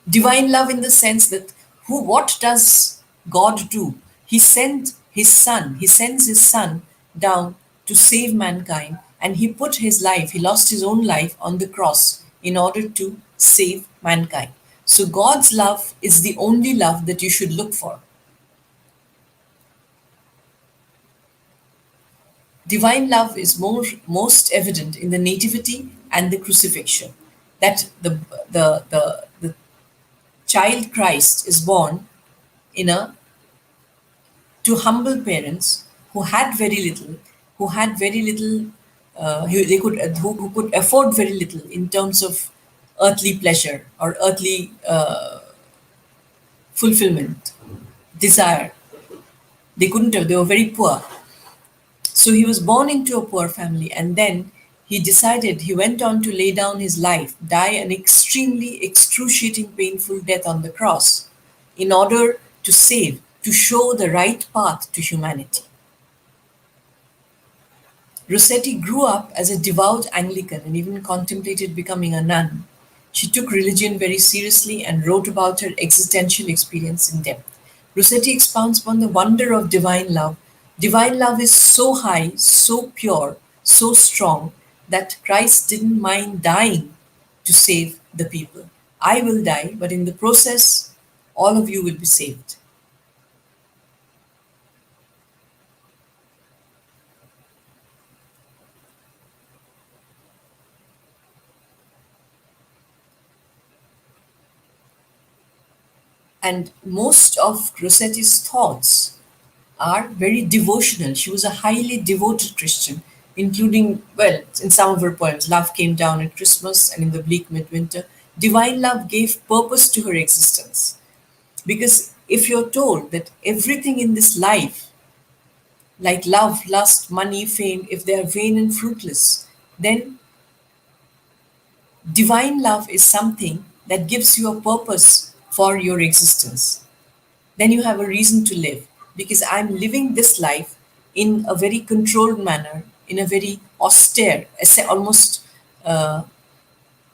divine love, in the sense that what does God do? He sends his son down to save mankind, and he lost his own life on the cross in order to save mankind. So God's love is the only love that you should look for. Divine love is most evident in the nativity and the crucifixion. That the child Christ is born in a to humble parents who had very little, who could afford very little in terms of earthly pleasure or earthly fulfillment, desire. They couldn't have. They were very poor. So he was born into a poor family, and then he went on to lay down his life, die an extremely excruciating, painful death on the cross, in order to save, to show the right path to humanity. Rossetti grew up as a devout Anglican and even contemplated becoming a nun. She took religion very seriously and wrote about her existential experience in depth. Rossetti expounds upon the wonder of divine love. Divine love is so high, so pure, so strong that Christ didn't mind dying to save the people. I will die, but in the process, all of you will be saved. And most of Rossetti's thoughts are very devotional. She was a highly devoted Christian, including, well, in some of her poems, Love Came Down at Christmas and In the Bleak Midwinter. Divine love gave purpose to her existence. Because if you're told that everything in this life, like love, lust, money, fame, if they are vain and fruitless, then divine love is something that gives you a purpose for your existence. Then you have a reason to live, because I'm living this life in a very controlled manner, in a very austere, almost a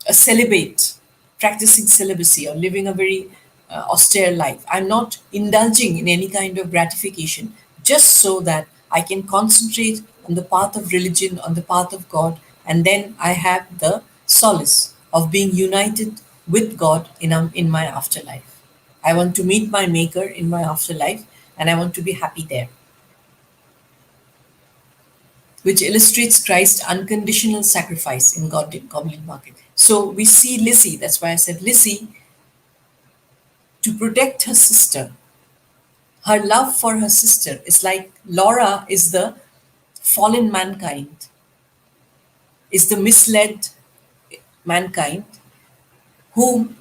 celibate, practicing celibacy or living a very austere life. I'm not indulging in any kind of gratification just so that I can concentrate on the path of religion, on the path of God, and then I have the solace of being united with God in my afterlife. I want to meet my Maker in my afterlife, and I want to be happy there, which illustrates Christ's unconditional sacrifice in Goblin Market. So we see Lizzie, that's why I said Lizzie, to protect her sister. Her love for her sister is like Laura is the fallen mankind, is the misled mankind whom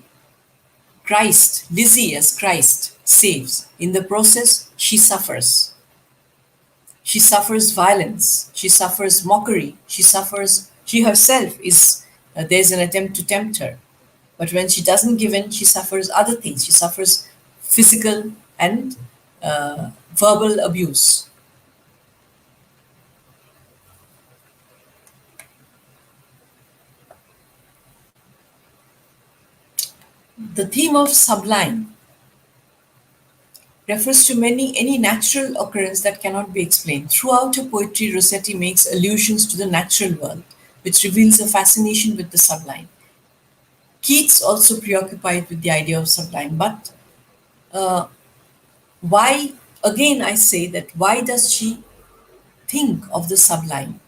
Christ, Lizzie as Christ, saves. In the process, she suffers. She suffers violence. She suffers mockery. She herself is, there's an attempt to tempt her. But when she doesn't give in, she suffers other things. She suffers physical and verbal abuse. The theme of sublime refers to any natural occurrence that cannot be explained. Throughout her poetry, Rossetti makes allusions to the natural world, which reveals a fascination with the sublime. Keats also preoccupied with the idea of sublime, but why, again, I say that why does she think of the sublime?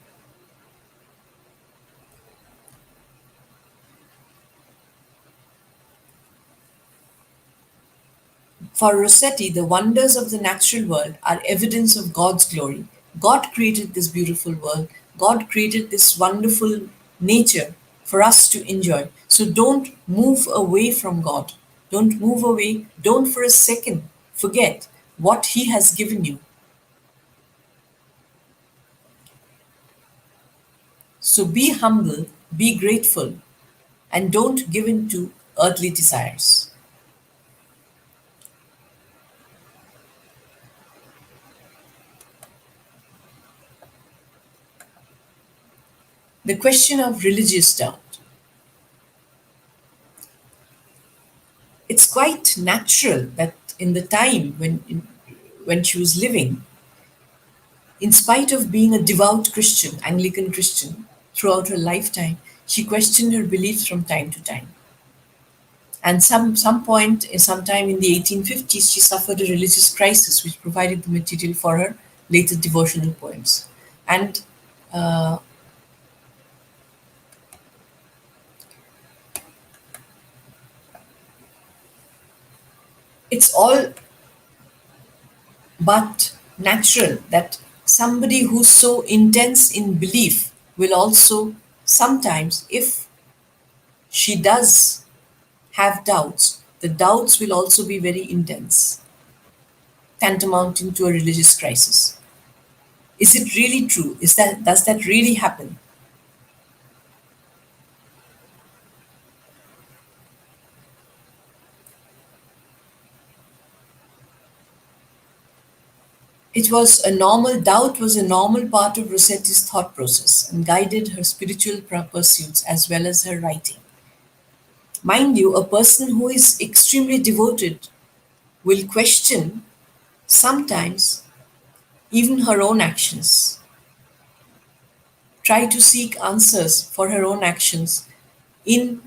For Rossetti, the wonders of the natural world are evidence of God's glory. God created this beautiful world. God created this wonderful nature for us to enjoy. So don't move away from God. Don't move away. Don't for a second forget what He has given you. So be humble, be grateful, and don't give in to earthly desires. The question of religious doubt. It's quite natural that in the time when she was living, in spite of being a devout Christian, Anglican Christian, throughout her lifetime, she questioned her beliefs from time to time. And some point, sometime in the 1850s, she suffered a religious crisis, which provided the material for her later devotional poems. And it's all but natural that somebody who's so intense in belief will also sometimes, if she does have doubts, the doubts will also be very intense, tantamounting to a religious crisis. Is it really true? Does that really happen? Doubt was a normal part of Rossetti's thought process and guided her spiritual pursuits as well as her writing. Mind you, a person who is extremely devoted will question sometimes even her own actions, try to seek answers for her own actions in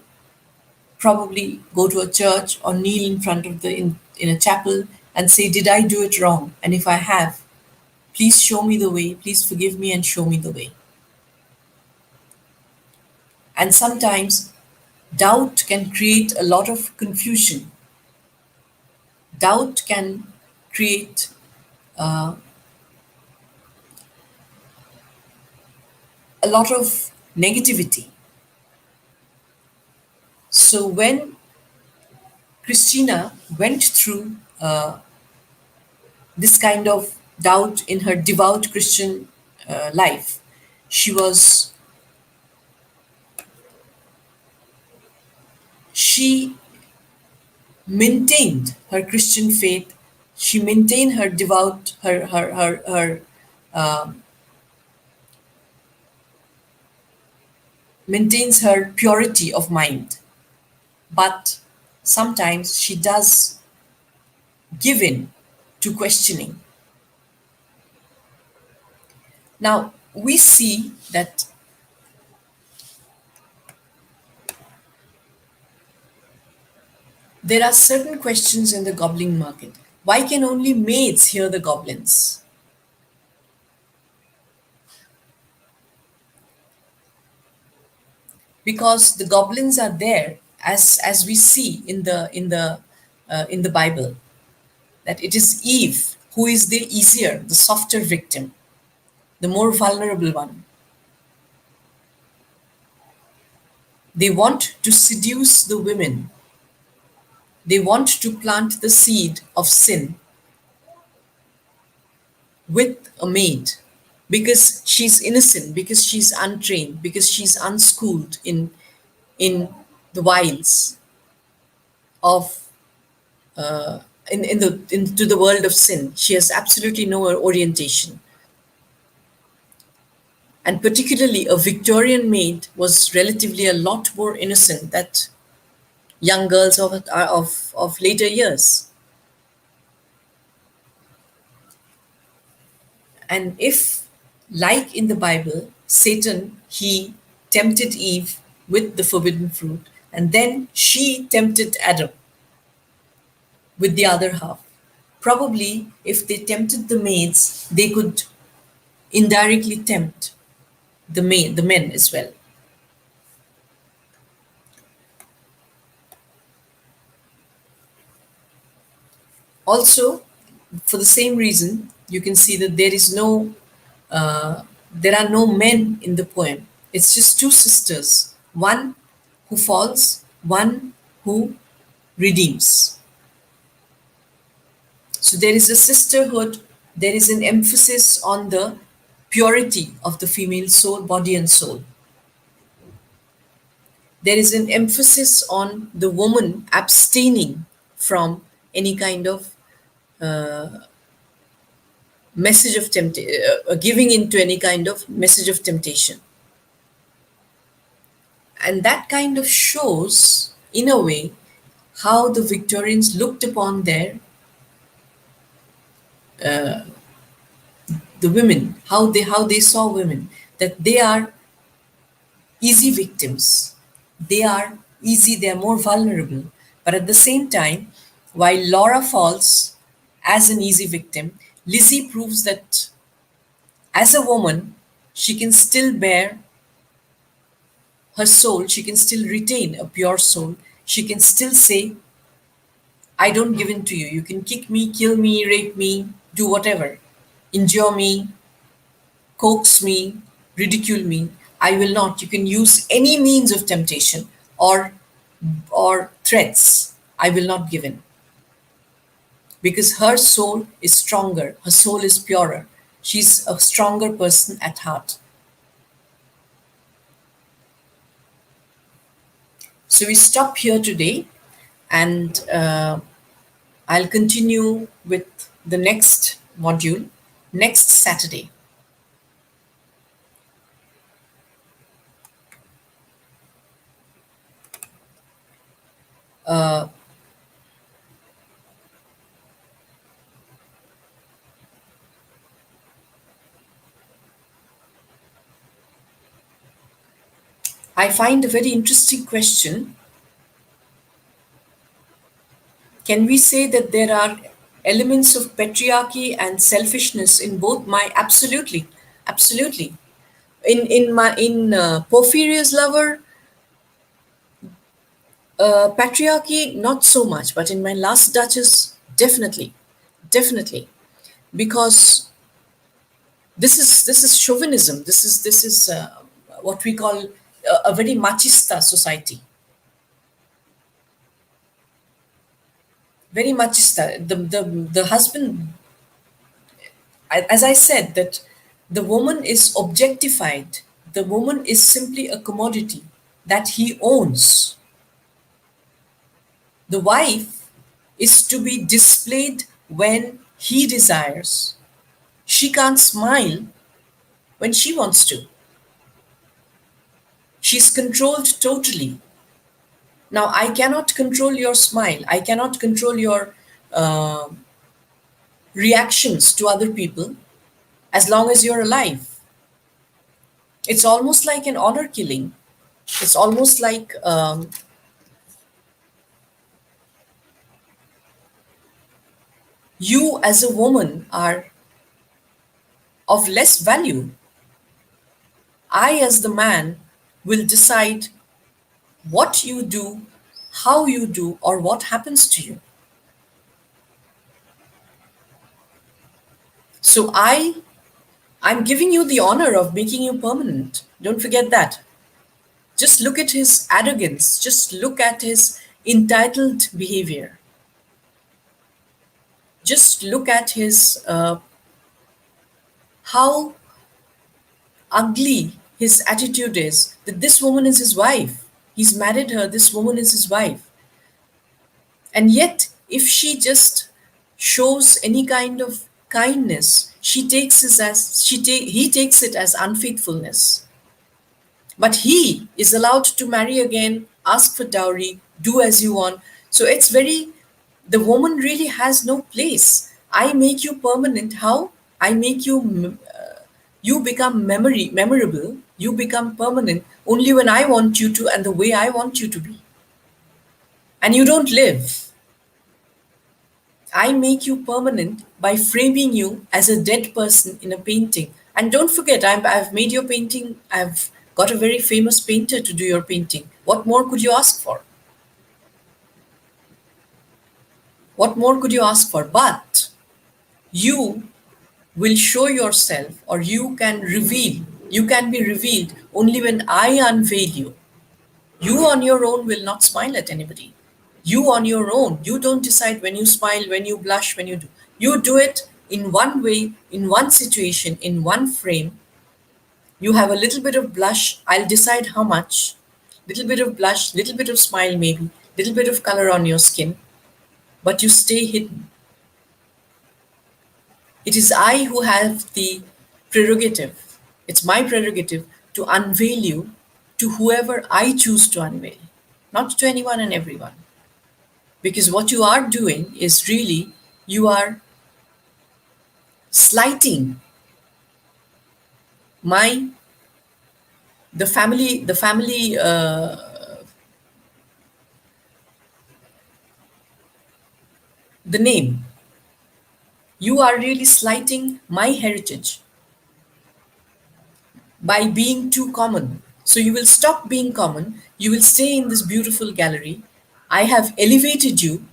probably go to a church or kneel in front of in a chapel and say, did I do it wrong? And if I have, please show me the way, please forgive me and show me the way. And sometimes doubt can create a lot of confusion. Doubt can create a lot of negativity. So when Christina went through this kind of doubt in her devout Christian life, she was she maintained her Christian faith. She maintained her devout her maintains her purity of mind. But sometimes she does give in to questioning. Now we see that there are certain questions in the gobbling market. Why can only maids hear the goblins? Because the goblins are there, as we see in the Bible, that it is Eve who is the easier, the softer victim, the more vulnerable one. They want to seduce the women. They want to plant the seed of sin with a maid because she's innocent, because she's untrained, because she's unschooled in the wiles of into the world of sin. She has absolutely no orientation. And particularly a Victorian maid was relatively a lot more innocent than young girls of later years. And if, like in the Bible, Satan, he tempted Eve with the forbidden fruit, and then she tempted Adam with the other half. Probably, if they tempted the maids, they could indirectly tempt the men as well. Also, for the same reason, you can see that there are no men in the poem. It's just two sisters, one who falls, one who redeems. So there is a sisterhood, there is an emphasis on the purity of the female soul, body, and soul. There is an emphasis on the woman abstaining from any kind of message of temptation, giving into any kind of message of temptation. And that kind of shows, in a way, how the Victorians looked upon the women, how they saw women, that they are easy victims. They are easy, they are more vulnerable. But at the same time, while Laura falls as an easy victim, Lizzie proves that as a woman, she can still bear her soul, she can still retain a pure soul. She can still say, I don't give in to you. You can kick me, kill me, rape me, do whatever, injure me, coax me, ridicule me. I will not. You can use any means of temptation or threats. I will not give in. Because her soul is stronger, her soul is purer. She's a stronger person at heart. So we stop here today, and I'll continue with the next module next Saturday. I find a very interesting question Can we say that there are elements of patriarchy and selfishness in both my? Absolutely, absolutely. In Porphyria's Lover, patriarchy not so much, but in my Last Duchess, definitely, definitely, because this is chauvinism. This is what we call a very machista society. Very machista. The husband, as I said, that the woman is objectified. The woman is simply a commodity that he owns. The wife is to be displayed when he desires. She can't smile when she wants to. She's controlled totally. Now, I cannot control your smile. I cannot control your uh, reactions to other people as long as you're alive. It's almost like an honor killing. It's almost like you as a woman are of less value. I, as the man, will decide what you do, how you do, or what happens to you. So I'm giving you the honor of making you permanent. Don't forget that. Just look at his arrogance. Just look at his entitled behavior. Just look at his how ugly his attitude is. That this woman is his wife. He's married her. This woman is his wife. And yet, if she just shows any kind of kindness, she takes it as he takes it as unfaithfulness. But he is allowed to marry again, ask for dowry, do as you want. So it's very, the woman really has no place. I make you permanent. How? I make you, you become memorable, you become permanent only when I want you to and the way I want you to be. And you don't live. I make you permanent by framing you as a dead person in a painting. And don't forget, I've made your painting, I've got a very famous painter to do your painting. What more could you ask for? What more could you ask for? But you will show yourself, or you can be revealed only when I unveil you. You on your own will not smile at anybody. You on your own, you don't decide when you smile, when you blush, when you do. You do it in one way, in one situation, in one frame. You have a little bit of blush, I'll decide how much. Little bit of blush, little bit of smile maybe, little bit of color on your skin, but you stay hidden. It is I who have the prerogative. It's my prerogative to unveil you to whoever I choose to unveil, not to anyone and everyone. Because what you are doing is really, you are slighting my the family, the name. You are really slighting my heritage by being too common. So you will stop being common, you will stay in this beautiful gallery. I have elevated you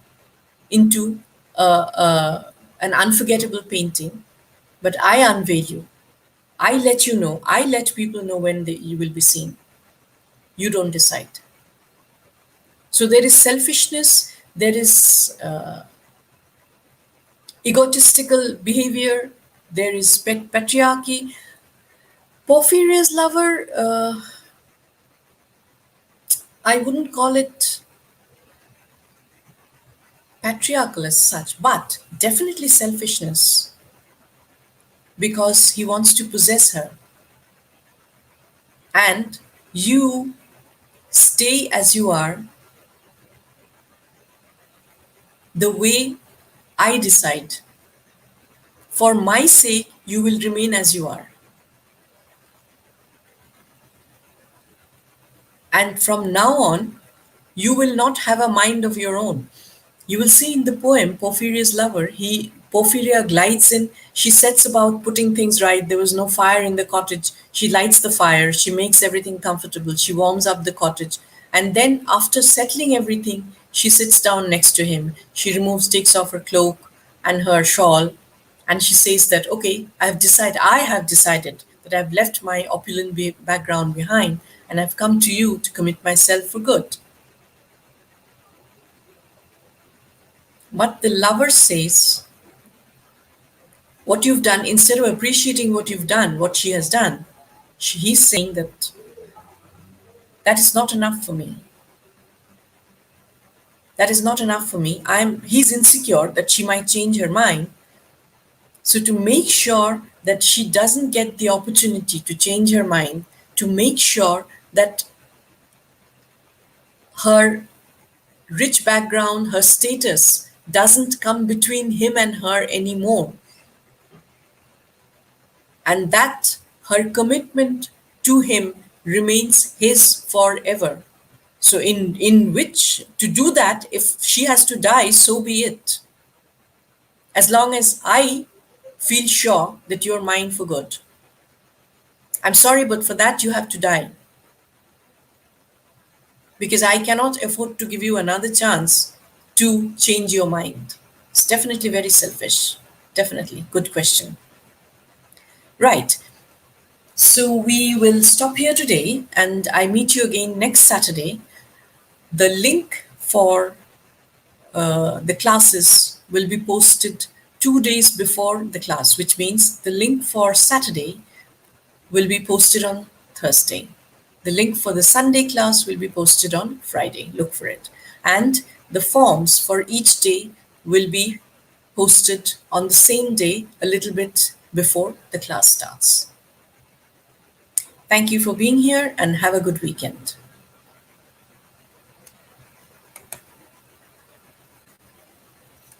into an unforgettable painting, but I unveil you. I let you know, I let people know when you will be seen. You don't decide. So there is selfishness, there is egotistical behavior, there is patriarchy. Porphyria's Lover, I wouldn't call it patriarchal as such, but definitely selfishness because he wants to possess her. And you stay as you are the way I decide. For my sake, you will remain as you are. And from now on, you will not have a mind of your own. You will see in the poem Porphyria's lover, Porphyria glides in, she sets about putting things right. There was no fire in the cottage. She lights the fire, she makes everything comfortable, she warms up the cottage, and then after settling everything, she sits down next to him. She takes off her cloak and her shawl, and she says that, okay, I have decided that I've left my opulent background behind, and I've come to you to commit myself for good. But the lover says, what you've done, instead of appreciating what you've done, what she has done, he's saying that that is not enough for me. That is not enough for me. He's insecure that she might change her mind. So to make sure that she doesn't get the opportunity to change her mind, to make sure that her rich background, her status doesn't come between him and her anymore, and that her commitment to him remains his forever. So in which to do that, if she has to die, so be it. As long as I feel sure that you're mine for good. I'm sorry, but for that you have to die. Because I cannot afford to give you another chance to change your mind. It's definitely very selfish. Definitely. Good question. Right. So we will stop here today and I meet you again next Saturday. The link for the classes will be posted 2 days before the class, which means the link for Saturday will be posted on Thursday. The link for the Sunday class will be posted on Friday. Look for it. And the forms for each day will be posted on the same day, a little bit before the class starts. Thank you for being here and have a good weekend.